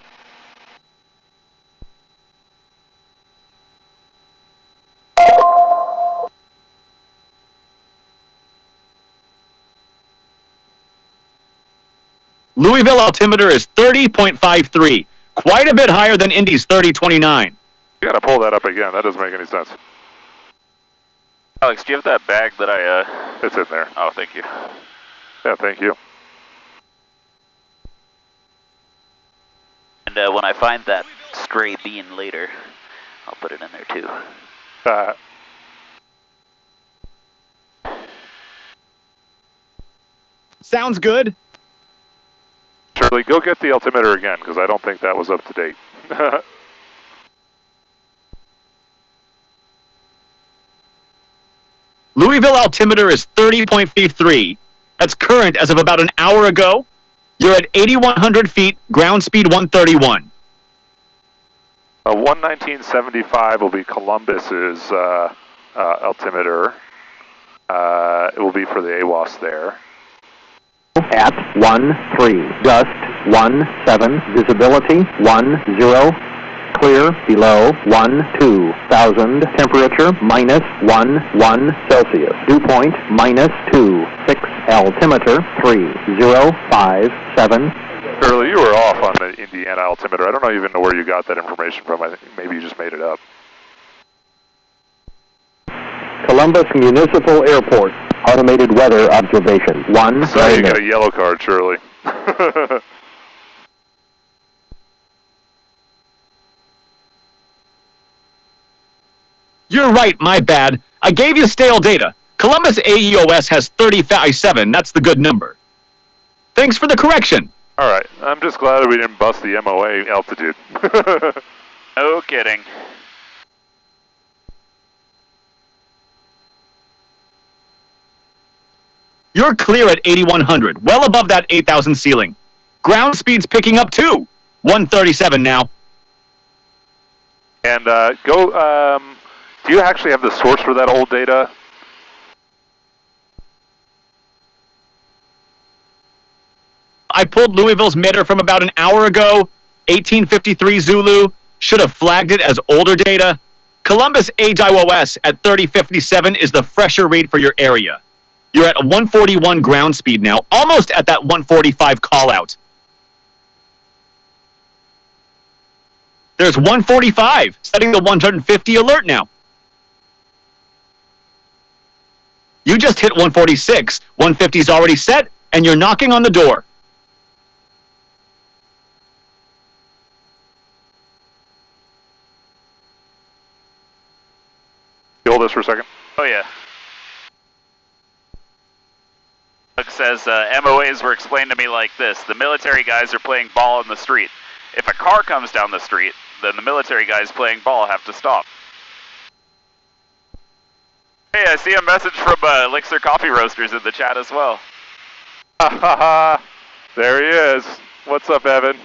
Louisville altimeter is 30.53, quite a bit higher than Indy's 30.29. You gotta pull that up again, that doesn't make any sense. Alex, do you have that bag that I, It's in there. Oh, thank you. Yeah, thank you. And when I find that stray bean later, I'll put it in there too. Sounds good. Shirley, go get the altimeter again, because I don't think that was up to date. Louisville altimeter is 30.53. That's current as of about an hour ago. You're at 8,100 feet, ground speed 131. 119.75 will be Columbus's altimeter. It will be for the AWAS there. At 1-3, gust 1-7, visibility 1-0. Clear below 1-2,000, temperature -1 Celsius, dew point -2, 6, altimeter 3057. Shirley, you were off on the Indiana altimeter. I don't even know where you got that information from. I think maybe you just made it up. Columbus Municipal Airport, automated weather observation 1. Sorry, you got a yellow card, Shirley. You're right, my bad. I gave you stale data. Columbus AEOS has 3057. That's the good number. Thanks for the correction. All right. I'm just glad that we didn't bust the MOA altitude. No kidding. You're clear at 8100, well above that 8000 ceiling. Ground speed's picking up too. 137 now. And do you actually have the source for that old data? I pulled Louisville's meter from about an hour ago. 1853 Zulu. Should have flagged it as older data. Columbus AIOS at 3057 is the fresher rate for your area. You're at 141 ground speed now, almost at that 145 call out. There's 145, setting the 150 alert now. You just hit 146, 150's already set, and you're knocking on the door. You hold this for a second? Oh, yeah. Doug says, MOAs were explained to me like this. The military guys are playing ball in the street. If a car comes down the street, then the military guys playing ball have to stop. Hey, I see a message from Elixir Coffee Roasters in the chat as well. Ha ha ha! There he is. What's up, Evan?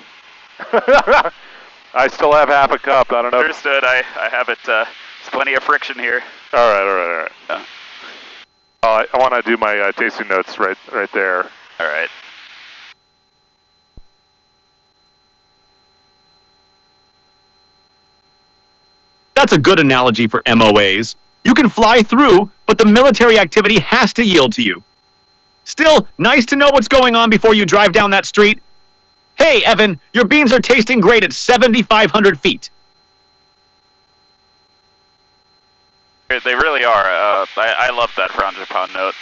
I still have half a cup. I don't know. Understood. I have it. There's plenty of friction here. All right. Yeah. I want to do my tasting notes right there. All right. That's a good analogy for MOAs. You can fly through, but the military activity has to yield to you. Still, nice to know what's going on before you drive down that street. Hey, Evan, your beans are tasting great at 7,500 feet. They really are. I love that frangipane note.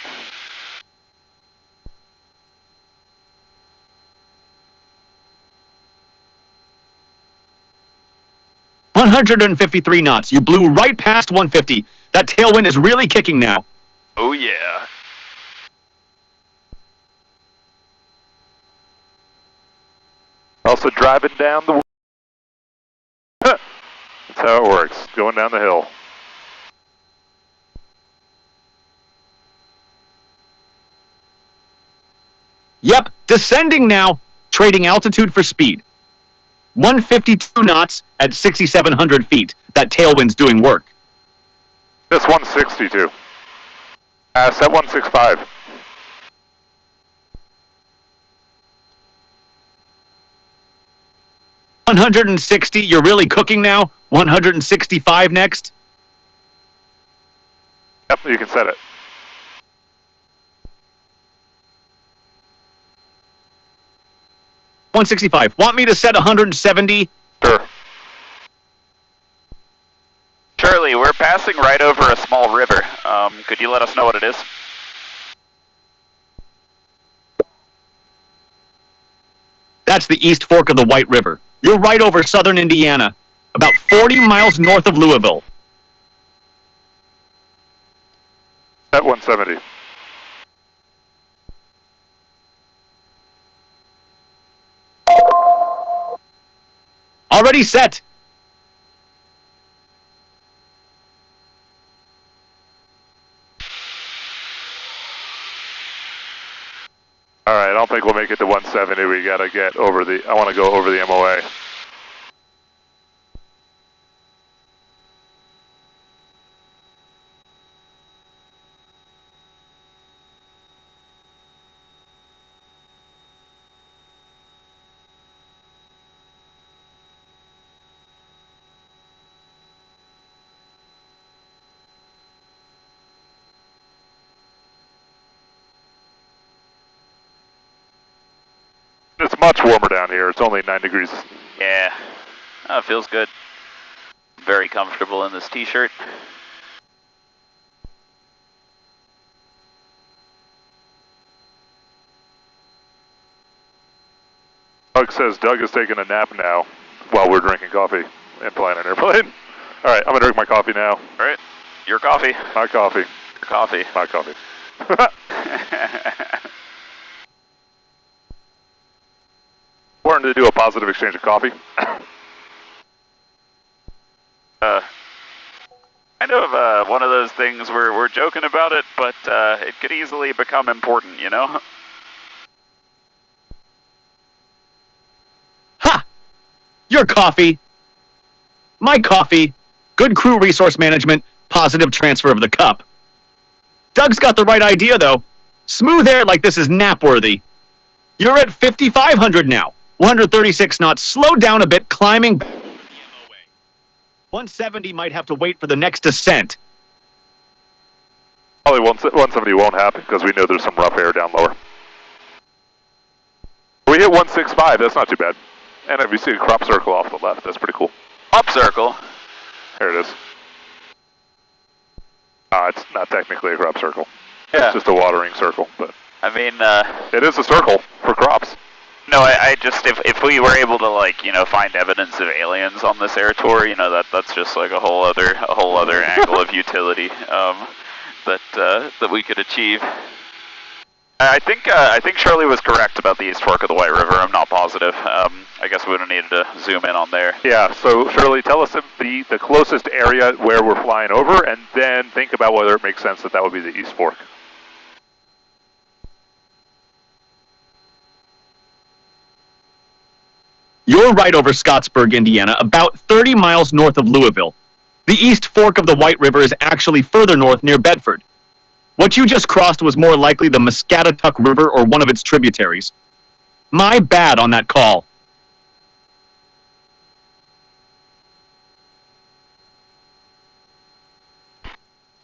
$153 knots. You blew right past 150. That tailwind is really kicking now. Oh, yeah. Also driving down the... That's how it works. Going down the hill. Yep, descending now. Trading altitude for speed. 152 knots at 6,700 feet. That tailwind's doing work. That's 162. Set 165. $160, you're really cooking now. 165 next. Yep, you can set it. $165. Want me to set 170? Sure. Shirley, we're passing right over a small river. Could you let us know what it is? That's the East Fork of the White River. You're right over southern Indiana, about 40 miles north of Louisville. Set 170. Already set. All right, I don't think we'll make it to 170. We gotta get over the. I want to go over the MOA. It's much warmer down here. It's only 9 degrees. Yeah. Oh, it feels good. Very comfortable in this t-shirt. Doug says Doug is taking a nap now while we're drinking coffee and flying an airplane. All right, I'm going to drink my coffee now. All right. Your coffee. My coffee. Your coffee. My coffee. Important to do a positive exchange of coffee. Kind of one of those things where we're joking about it, but it could easily become important, you know? Ha! Your coffee. My coffee. Good crew resource management. Positive transfer of the cup. Doug's got the right idea, though. Smooth air like this is nap-worthy. You're at 5,500 now. 136 knots. Slow down a bit, climbing. 170 might have to wait for the next descent. Probably 170 won't happen because we know there's some rough air down lower. We hit 165, that's not too bad. And if you see a crop circle off the left, that's pretty cool. Up circle. There it is. It's not technically a crop circle. Yeah. It's just a watering circle, but I mean, it is a circle for crops. No, I just, if we were able to, like, you know, find evidence of aliens on this air tour, you know, that's just like a whole other angle of utility that we could achieve. I think Shirley was correct about the East Fork of the White River. I'm not positive. I guess we would have needed to zoom in on there. Yeah. So Shirley, tell us the closest area where we're flying over, and then think about whether it makes sense that would be the East Fork. You're right over Scottsburg, Indiana, about 30 miles north of Louisville. The East Fork of the White River is actually further north near Bedford. What you just crossed was more likely the Muscatatuck River or one of its tributaries. My bad on that call.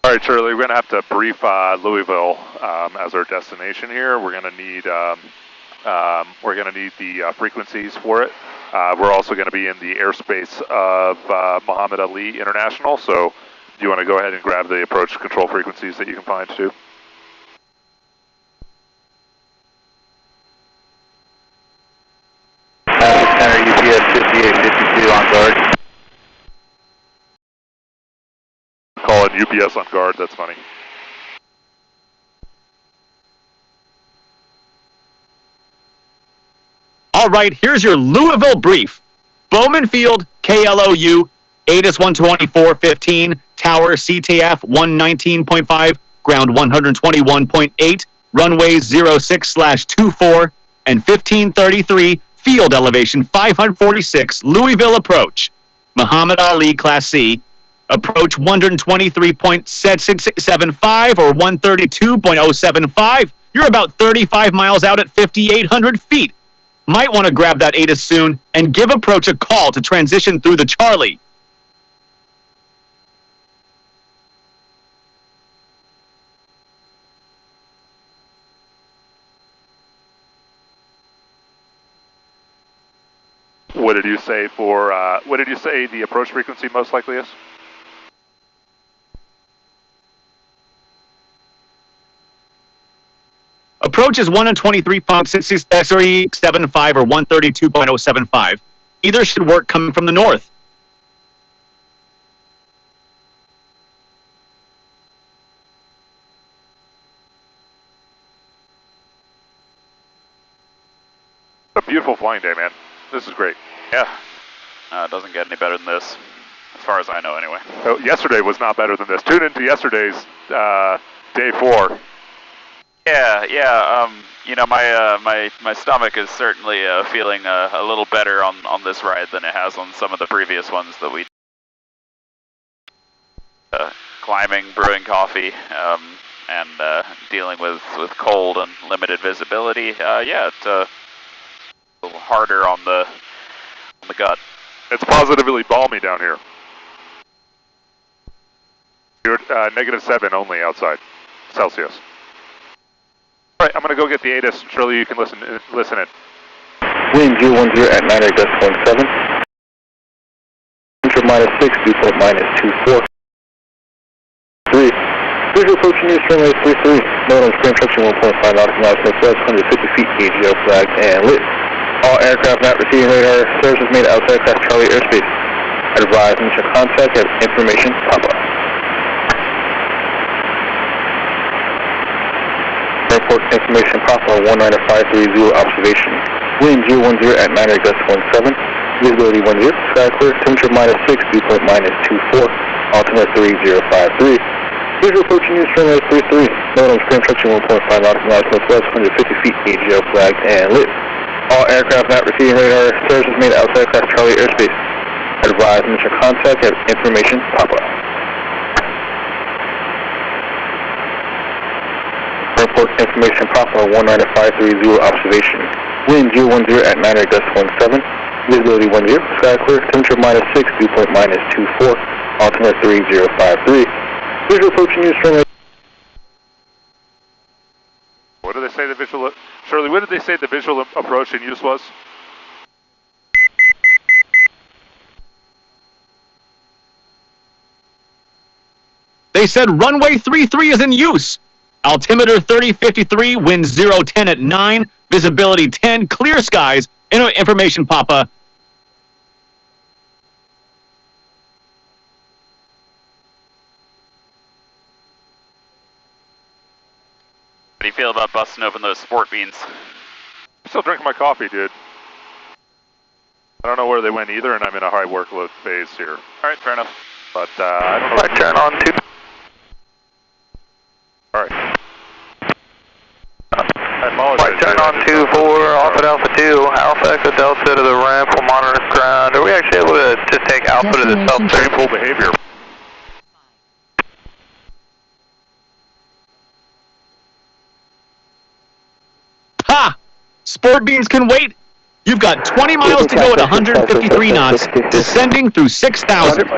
All right, Shirley, we're going to have to brief Louisville as our destination here. We're going to need the frequencies for it. We're also going to be in the airspace of Muhammad Ali International, so do you want to go ahead and grab the approach control frequencies that you can find too? Center UPS 5852 on guard. Calling UPS on guard, that's funny. All right, here's your Louisville brief. Bowman Field, KLOU, ATIS 124.15, Tower CTF 119.5, ground 121.8, runways 06/24, and 1533, field elevation 546, Louisville approach. Muhammad Ali Class C, approach 123.75 or 132.075. You're about 35 miles out at 5,800 feet. Might want to grab that ATIS soon and give approach a call to transition through the Charlie. What did you say for, what did you say the approach frequency most likely is? Approach is 123.675 or 132.075. Either should work coming from the north. A beautiful flying day, man. This is great. Yeah. It doesn't get any better than this, as far as I know anyway. So yesterday was not better than this. Tune into yesterday's day 4. Yeah. You know, my stomach is certainly feeling a little better on this ride than it has on some of the previous ones that we climbing, brewing coffee, and dealing with cold and limited visibility. Yeah, it's a little harder on the gut. It's positively balmy down here. You're -7 only outside, Celsius. All right, I'm going to go get the ATIS. Shirley, you can listen in. Wind 010 at 98.17. Temperature -6, dew point -24. 3. Visual approaching news runway 33. Known on screen obstruction 1.5 nautical miles northwest, 150 feet, AGL flagged and lit. All aircraft not receiving radar services made outside Class Charlie airspace. Advise initial contact at information Papa. Airport information Papa 19530 observation. Wind 010 at 98.17. Visibility 10. Sky clear. Temperature -6, dew point -24. Altimeter 3053. Visual approaching news runway 33. Known on screen obstruction 1.5 nautical miles northwest, 150 feet, AGL flagged and lit. All aircraft not receiving radar services made outside Class Charlie airspace. Advise initial contact at information Papa. Airport information Papa 19530 observation. Wind 010 at 98.17. Visibility 10. Sky clear. Temperature -6, dew point -24. Altimeter 3053. Visual approaching news runway. What did they say the visual, Shirley, what did they say the visual approach in use was? They said runway 33 is in use. Altimeter 3053, wind 010 at 9, visibility 10, clear skies, information Papa. How do you feel about busting open those sport beans? I'm still drinking my coffee, dude. I don't know where they went either, and I'm in a high workload phase here. Alright, fair enough. But I don't know. Right turn on 2. Alright. I apologize. Right turn on 2-4, off at Alpha 2, Alpha Echo Delta to the ramp, we'll monitor ground. Are we actually able to just take Alpha to the south? Painful behavior. Ha! Sport beans can wait. You've got 20 miles to go at 153 knots, descending through 6,000.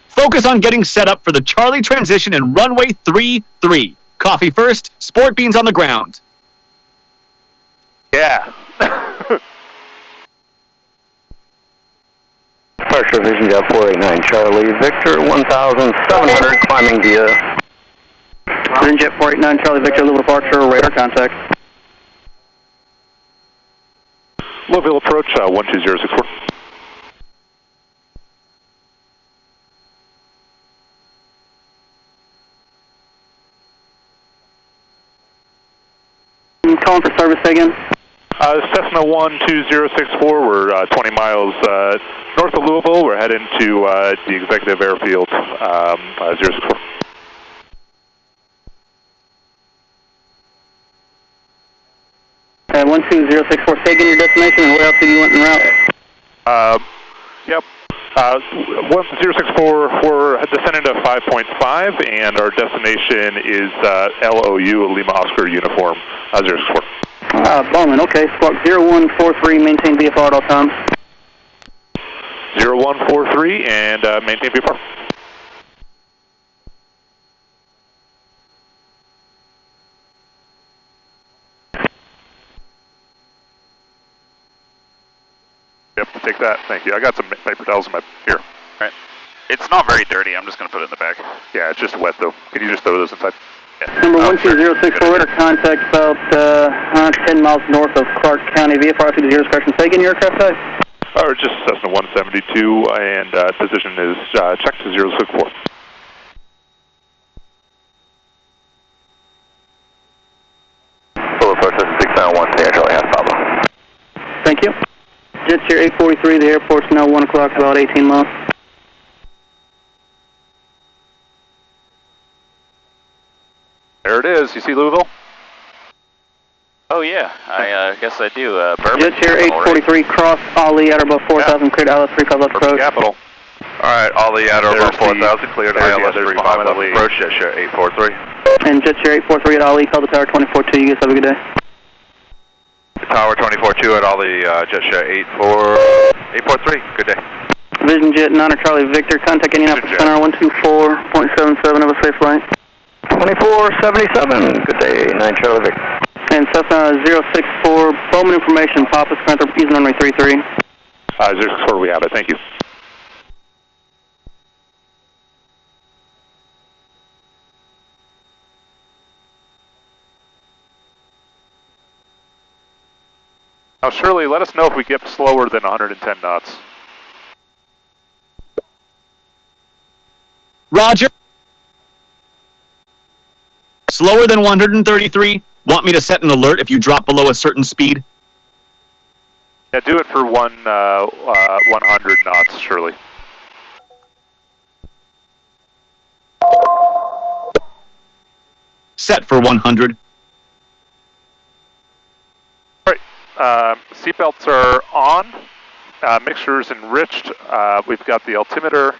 Focus on getting set up for the Charlie transition in runway 33. Coffee first, sport beans on the ground. Yeah. Partial vision got 489 Charlie, Victor 1700, climbing via. Jet 489 Charlie, Victor, Louisville departure, radar contact. Louisville approach 12064. Calling for service again. Cessna 12064, we're 20 miles north of Louisville. We're heading to the executive airfield 064. At 12064, say again your destination and where else did you want en route? Yep. 1064, we're descending to 5.5, and our destination is LOU, Lima Oscar Uniform 064. Bowman, okay. Squawk 0143, maintain VFR at all times. 0143, and maintain VFR. Yep, take that. Thank you. I got some paper towels in my here. Alright. It's not very dirty. I'm just going to put it in the bag. Yeah, it's just wet though. Can you just throw those inside? Yeah. Number 12064, radar contact about 10 miles north of Clark County. VFR 0 correction. Say again your aircraft type? Or just Cessna 172, and position is checked to 064. Full approach, 691, Charlie has Pablo. Thank you. Jet Tier 843, the airport's now 1 o'clock, about 18 miles. There it is. You see Louisville? Oh yeah, I guess I do. Jet Tier 843, cross Ali at about 4,000, cleared ILS 3 5 left approach. Capital. Alright, Ali at about 4,000, cleared ILS 3 5 left approach, Jet Tier 843. And Jet Tier 843 at Ali, call the tower 24-2, you guys have a good day. Tower 24-2 at Ali, Jet Tier 843, good day. Vision Jet 9 Charlie Victor, contact Indianapolis Center 124.77, have a safe flight. 2477, good day, 9 Charlie Victor. And Cessna 064, Bowman information, Papa Panther, East runway 33. 064, we have it, thank you. Now, Shirley, let us know if we get slower than 110 knots. Roger. Slower than 133. Want me to set an alert if you drop below a certain speed? Yeah, do it for 100 knots, Shirley. Set for 100. All right, seatbelts are on. Mixture is enriched. We've got the altimeter.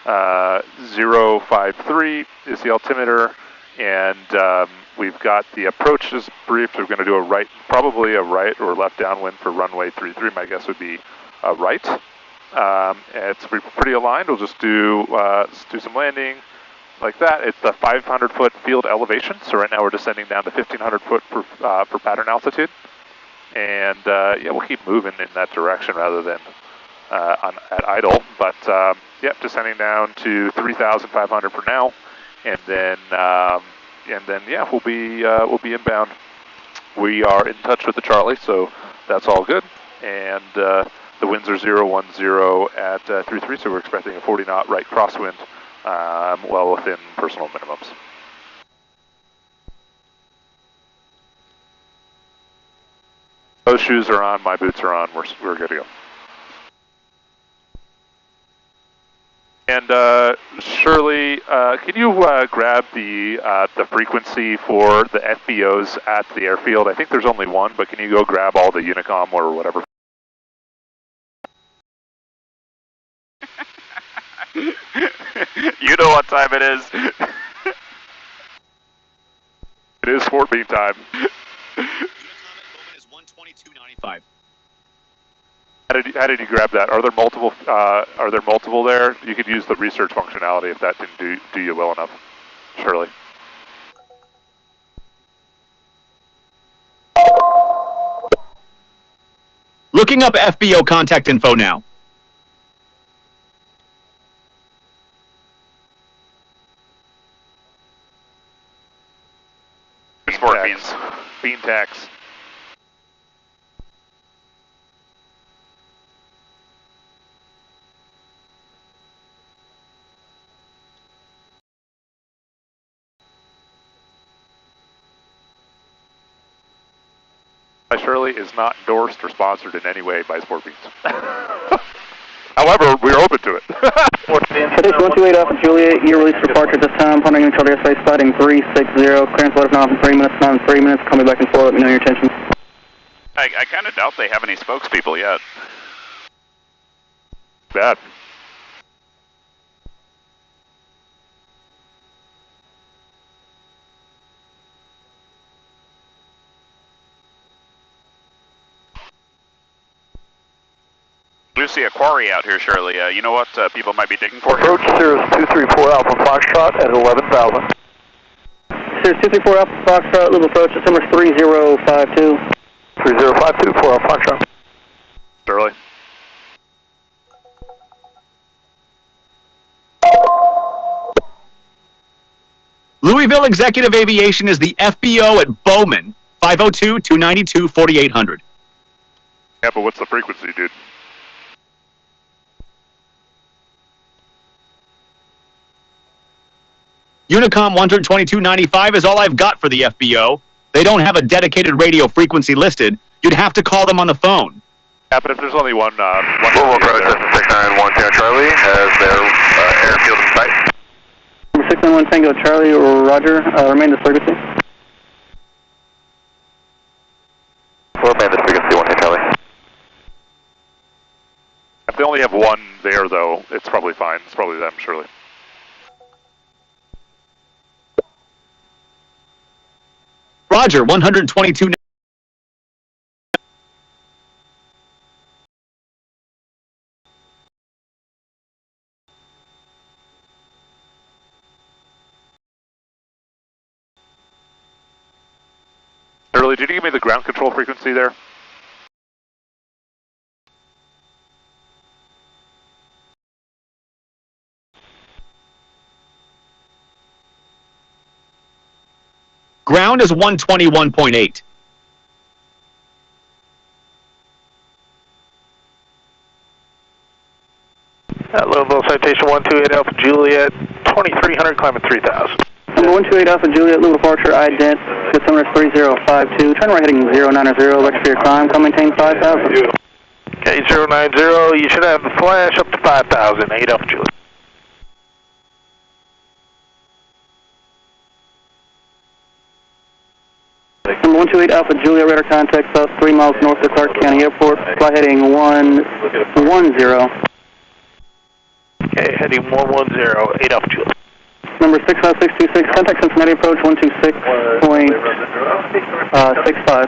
053 is the altimeter, and we've got the approaches briefed. We're going to do a right, probably a right or left downwind for runway 33. My guess would be a right. It's pretty aligned. We'll just do some landing like that. It's the 500-foot field elevation. So right now we're descending down to 1,500 foot for pattern altitude, and yeah, we'll keep moving in that direction rather than at idle. But yep, descending down to 3,500 for now, and then yeah, we'll be inbound. We are in touch with the Charlie, so that's all good. And the winds are 010 at 33, so we're expecting a 40 knot right crosswind, well within personal minimums. Those shoes are on, my boots are on, we're good to go. And Shirley, can you grab the frequency for the FBOs at the airfield? I think there's only one, but can you go grab all the Unicom or whatever? You know what time it is. It is sport beam time. Unicom is 122.95. How did you grab that? Are there multiple? There? You could use the research functionality if that didn't do you well enough, Shirley. Looking up FBO contact info now. Sport beans. Bean tax. Shirley is not endorsed or sponsored in any way by Sport Beans. However, we're open to it. Citation 128 Alpha Juliet, year release departure at this time, Hunting Charlie Airspace, sliding 360, clearance let us know in 3 minutes, not in 3 minutes, call me back in 4, let me know your intentions. I kind of doubt they have any spokespeople yet. Bad. We see a quarry out here, Shirley. You know what people might be digging for? Approach Cirrus 234 Alpha Foxtrot at 11,000. Cirrus 234 Alpha Foxtrot, little approach, December 3052. 3052 for Alpha Foxtrot. Shirley. Louisville Executive Aviation is the FBO at Bowman, 502-292-4800. Yeah, but what's the frequency, dude? Unicom 122.95 is all I've got for the FBO. They don't have a dedicated radio frequency listed. You'd have to call them on the phone. Yeah, but if there's only one Global approach Cessna 6910 Charlie has their airfield in sight. Number 691 Tango Charlie, Roger, remain this frequency. We'll remain this frequency 1 here Charlie. If they only have one there, though, it's probably fine. It's probably them, Shirley. Roger, 122. Shirley, did you give me the ground control frequency there? Ground is 121.8. Louisville citation 128 Alpha Juliet, 2300, climbing 3000. Number 128 Alpha Juliet, Louisville departure, ident, Cessna 3052, turn right heading 090, left for your climb, come maintain 5000. Okay, 090, you should have the flash up to 5000, 8 Alpha Juliet. Number 128 Alpha Juliet, radar contact south 3 miles north of Clark County Airport, fly heading 110. Okay, heading 110, 8 Alpha Juliet. Number 65626, contact Cincinnati approach 126.65.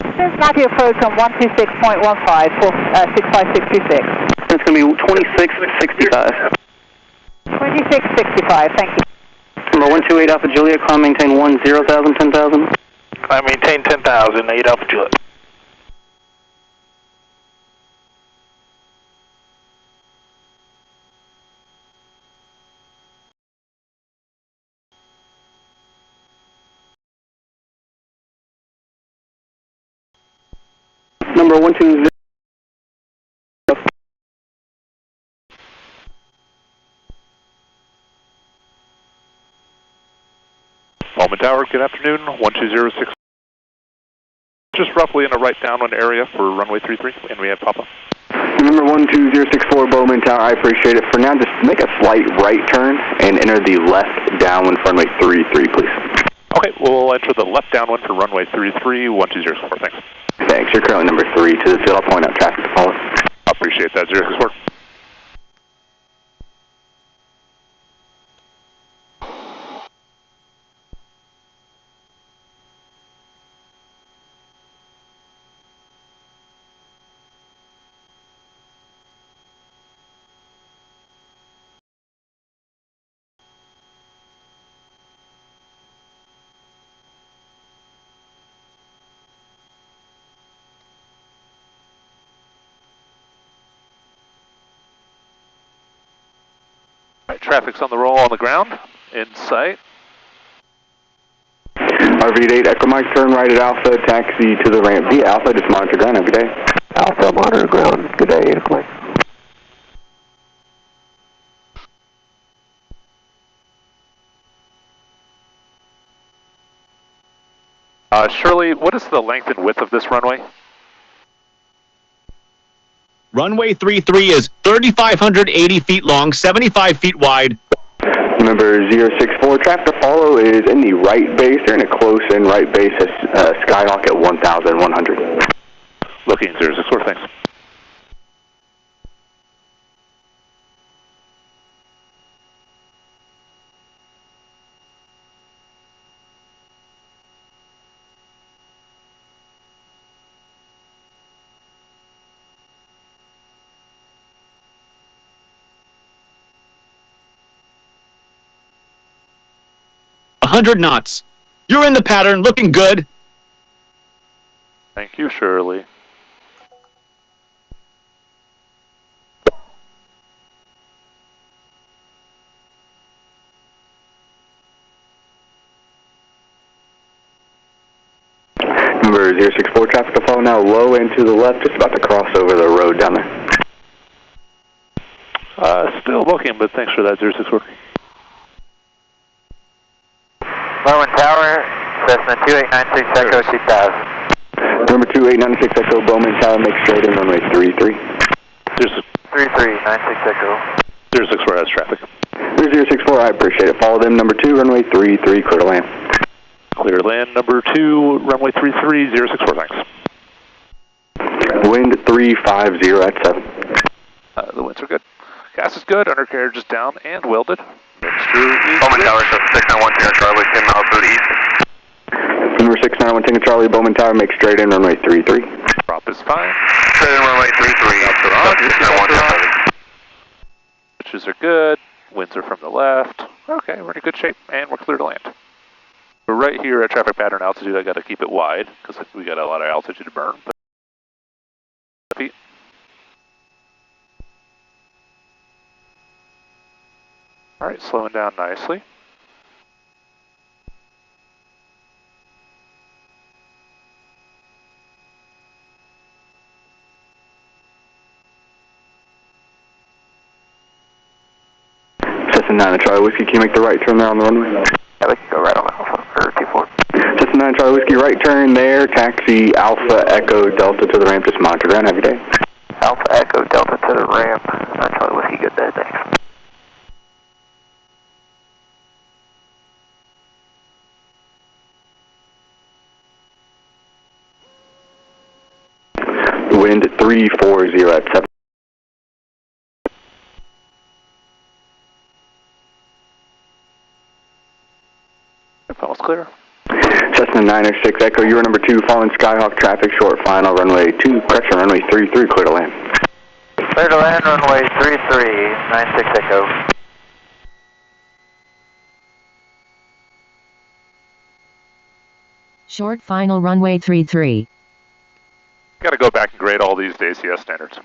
Cincinnati approach on 126.15 for 65626. It's going to be 2665. 2665, thank you. Number 128 Alpha Juliet, climb maintain 10,000, 10,000. Climb maintain 10,000, 8 Alpha Juliet. Number 120. Bowman Tower, good afternoon, 1206. Just roughly in a right downwind area for runway 33, and we have Papa. Number 12064 Bowman Tower, I appreciate it. For now, just make a slight right turn and enter the left downwind for runway 33, please. Okay, we'll enter the left downwind for runway 33, 1204, thanks. Thanks, you're currently number 3 to the field. I'll point out traffic to follow. I appreciate that, 064. Traffic's on the roll on the ground, in sight. RV8 Echo Mike, turn right at Alpha, taxi to the ramp via Alpha, just monitor ground, have a good day. Alpha, monitor ground, good day, 8 o'clock. Shirley, what is the length and width of this runway? Runway 33 is 3,580 feet long, 75 feet wide. Number 064, traffic to follow is in the right base. They're in a close-in right base at Skyhawk at 1,100. Looking 064, thanks. A 100 knots. You're in the pattern, looking good. Thank you, Shirley. Number 064, traffic to follow now low and to the left, just about to cross over the road down there. Still looking, but thanks for that, 064. Bowman Tower, Cessna 2896 Echo 2000. Number 2896 Echo, Bowman Tower, make straight in runway 33. There's 3396 Echo. 064 has traffic. 064, I appreciate it. Follow them, number 2, runway 33, clear to land. Clear land, number 2, runway 33, 064, thanks. Wind 350 at 7. The winds are good. Gas is good, undercarriage is down and welded. Mixture is Bowman Tower, 6912 Charlie, 10 miles to the east. Number 6912 Charlie, Bowman Tower, make straight in runway 33. Prop is fine. Straight in runway 33. Pitches are good. Winds are from the left. Okay, we're in good shape, and we're clear to land. We're right here at traffic pattern altitude. I got to keep it wide because we got a lot of altitude to burn. Feet. All right, slowing down nicely. Cessna 9 Charlie Whiskey, can you make the right turn there on the runway? Yeah, we can go right on Alpha, or T4. Cessna 9 Charlie Whiskey, right turn there, taxi Alpha Echo Delta to the ramp, just monitor ground, have a good day. Alpha Echo Delta to the ramp, Charlie Whiskey, good day, thanks. Wind 340 at 7. Almost clear. Cessna 906 Echo, you're number 2, following Skyhawk traffic, short final, runway 2, correction, runway 33, clear to land. Clear to land, runway 33, 96 Echo. Short final, runway 33. Got to go back and grade all these to ACS standards.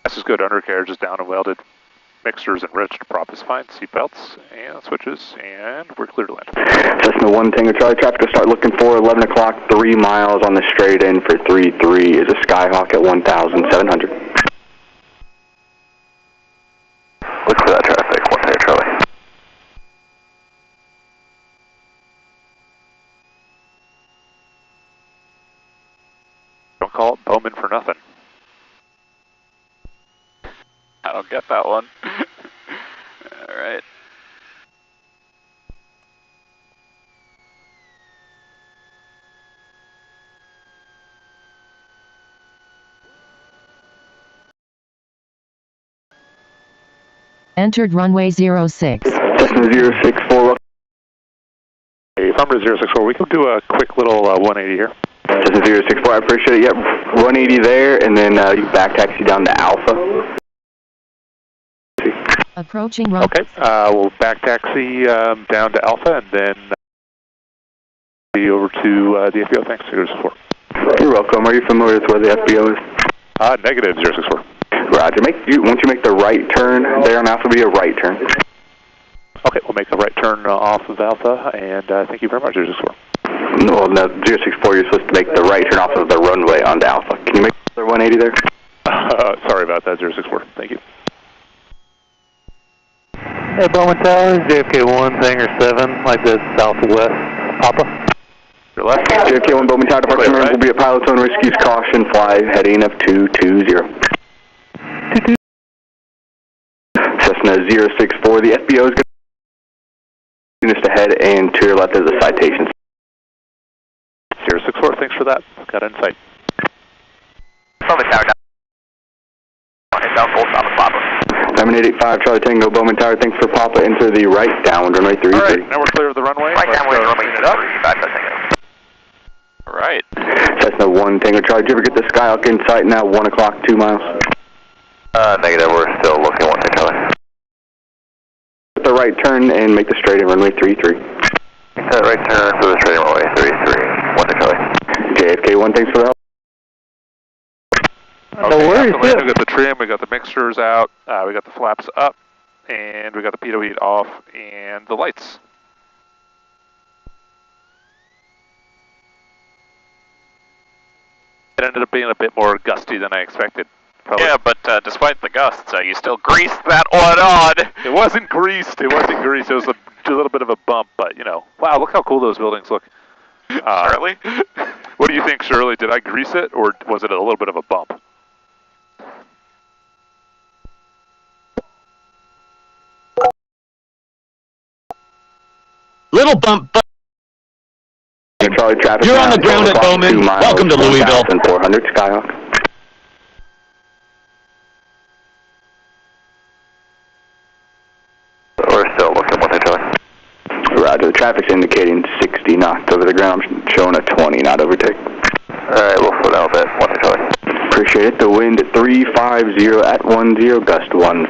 This is good. Undercarriage is down and welded. Mixers enriched. Prop is fine. Seatbelts and switches, and we're clear to land. Cessna 1 Tango Charlie, traffic to start looking for 11 o'clock, 3 miles on the straight in for 33 is a Skyhawk at 1,700. Look for that traffic, 1 Tango Charlie. Don't call it Bowman for nothing. I don't get that one. All right. Entered runway 06. Cessna 064. Hey, Thunder 064, we can do a quick little 180 here. Cessna 064, I appreciate it. Yep, 180 there, and then you back taxi down to Alpha. Approaching runway. Okay, we'll back taxi down to Alpha and then be over to the FBO. Thanks, 064. You're welcome. Are you familiar with where the FBO is? Negative 064. Roger. Once you make the right turn there on Alpha, be a right turn. Okay, we'll make the right turn off of Alpha, and thank you very much, 064. No, 064, you're supposed to make the right turn off of the runway onto Alpha. Can you make the 180 there? Sorry about that, 064. Thank you. Hey, Bowman Tower, JFK1, Hangar 7, like the southwest, Papa. Your left. JFK1, Bowman Tower, departure right. Will be a pilot tone rescues, caution, fly, heading of 220. Cessna 064, the FBO is going to ahead and to your left is a citation. 064, thanks for that. Got insight. Bowman Tower down. Down full stop of Papa. 7885 Charlie Tango, Bowman Tower, thanks for Papa, into the right, downwind, runway 33. All right, now we're clear of the runway. Right downwind, runway 33, back to Tango. All right. Cessna 1 Tango Charlie, did you ever get the Skyhawk in sight now, 1 o'clock, 2 miles? Negative, we're still looking, 1 Tango Charlie. Hit the right turn and make the straight in, runway 33. Make that right turn for the straight in, runway 33, 1 Tango Charlie. JFK1, thanks for the help. Okay, No worries, we got the trim, we got the mixers out, we got the flaps up, and we got the pitot heat off, and the lights. It ended up being a bit more gusty than I expected. Probably. Yeah, but despite the gusts, you still greased that one on. It wasn't greased. It wasn't greased. It was a little bit of a bump, but you know, wow! Look how cool those buildings look. Shirley? What do you think, Shirley? Did I grease it, or was it a little bit of a bump? Little bump. Charlie traffic. You're on the ground at Bowman. Welcome to Louisville. 400 Skyhawk. We're still looking, 1 Tango Charlie. Roger, the traffic's indicating 60 knots over the ground. I'm showing a 20 knot overtake. Alright, we'll slow down a bit, 1 Tango Charlie. Appreciate it. The wind at 350 at 10, gust 15.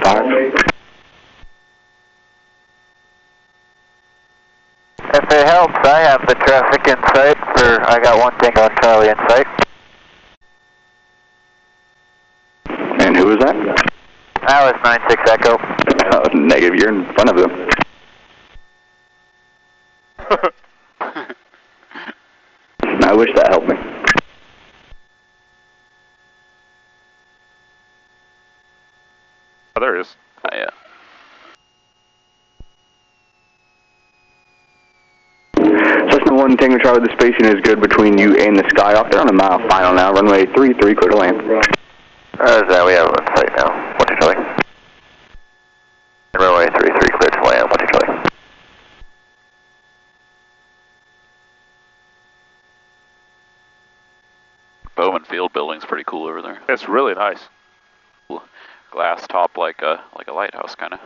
If it helps, I have the traffic in sight I got one thing on Charlie in sight. And who was that? That was 96 Echo. Negative, you're in front of them. I wish that helped me. Oh, there it is. Oh, yeah. Cessna 1 Tango Charlie, the spacing is good between you and the sky. Off there on a mile final now. Runway 33, clear to land. That we have on site now. 1 Charlie. Runway 33, clear to land. 1 Charlie. Bowman Field building's pretty cool over there. It's really nice. Glass top like a lighthouse kind of.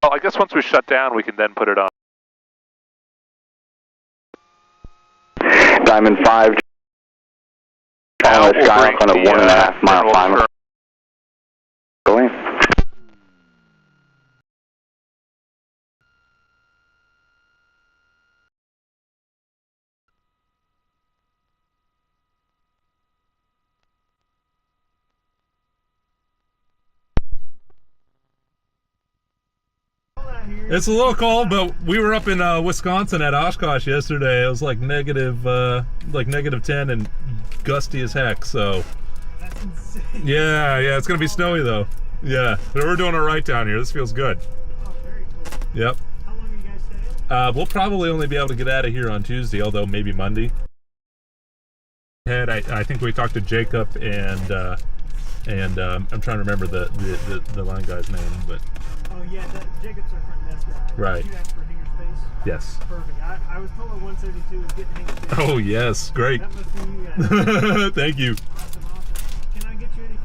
Well, I guess once we shut down, we can then put it on. Diamond 5. Final sky on a 1.5 mile final. Go in. It's a little cold, but we were up in Wisconsin at Oshkosh yesterday. It was like negative 10 and gusty as heck. So that's insane. Yeah, it's gonna be snowy though. Yeah, but we're doing it right down here. This feels good. Oh, very cool. Yep. How long are you guys staying? We'll probably only be able to get out of here on Tuesday, although maybe Monday. I think we talked to Jacob and I'm trying to remember the line guy's name, but. Oh yeah, Jacob's our front desk guy. Right. Did you ask for hangar space? Yes. Perfect. I was told at 172 was getting hangar space. Oh yes, great. That must be you guys. Thank you. Awesome. Can I get you any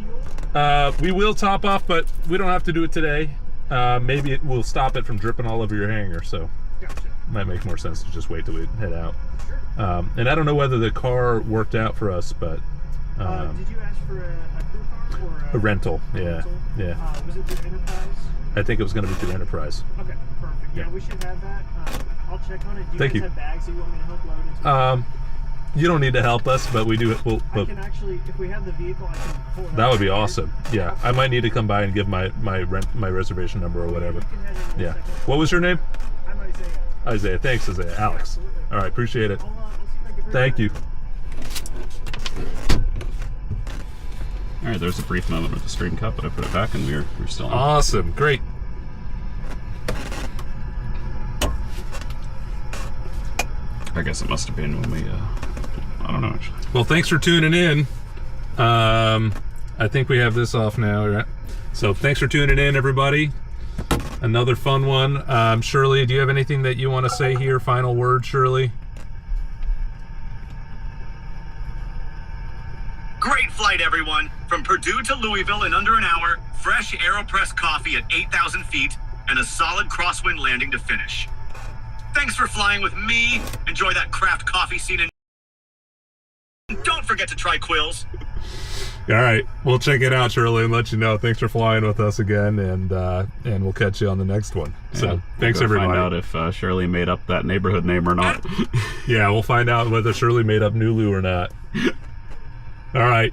fuel? We will top off, but we don't have to do it today. Maybe it will stop it from dripping all over your hangar, so Gotcha. Might make more sense to just wait till we head out. Sure. And I don't know whether the car worked out for us, but Did you ask for a crew car or a rental? rental? Yeah. Was it through Enterprise? I think it was going to be through Enterprise. Okay, perfect. Yeah, we should have that. I'll check on it. Do you guys have bags that you want me to help load into? You don't need to help us, but we do. I can actually, if we have the vehicle, I can pull it. That would be awesome. Yeah, I might need to come by and give my reservation number or whatever. Yeah. What was your name? I'm Isaiah. Isaiah. Thanks, Isaiah. Alex. All right, appreciate it. I'll see if I can bring Thank you. All right, there's a brief moment with the screen cut, but I put it back and we're still on. Awesome, great. I guess it must have been when we, I don't know actually. Well, thanks for tuning in. I think we have this off now, right? So thanks for tuning in, everybody. Another fun one. Shirley, do you have anything that you want to say here? Final word, Shirley? Great flight, everyone. From Purdue to Louisville in under an hour, fresh AeroPress coffee at 8,000 feet, and a solid crosswind landing to finish. Thanks for flying with me. Enjoy that craft coffee scene, and don't forget to try Quills. All right, we'll check it out, Shirley, and let you know. Thanks for flying with us again, and we'll catch you on the next one. So thanks, everybody. Find out if Shirley made up that neighborhood name or not. Yeah, we'll find out whether Shirley made up Nulu or not. All right.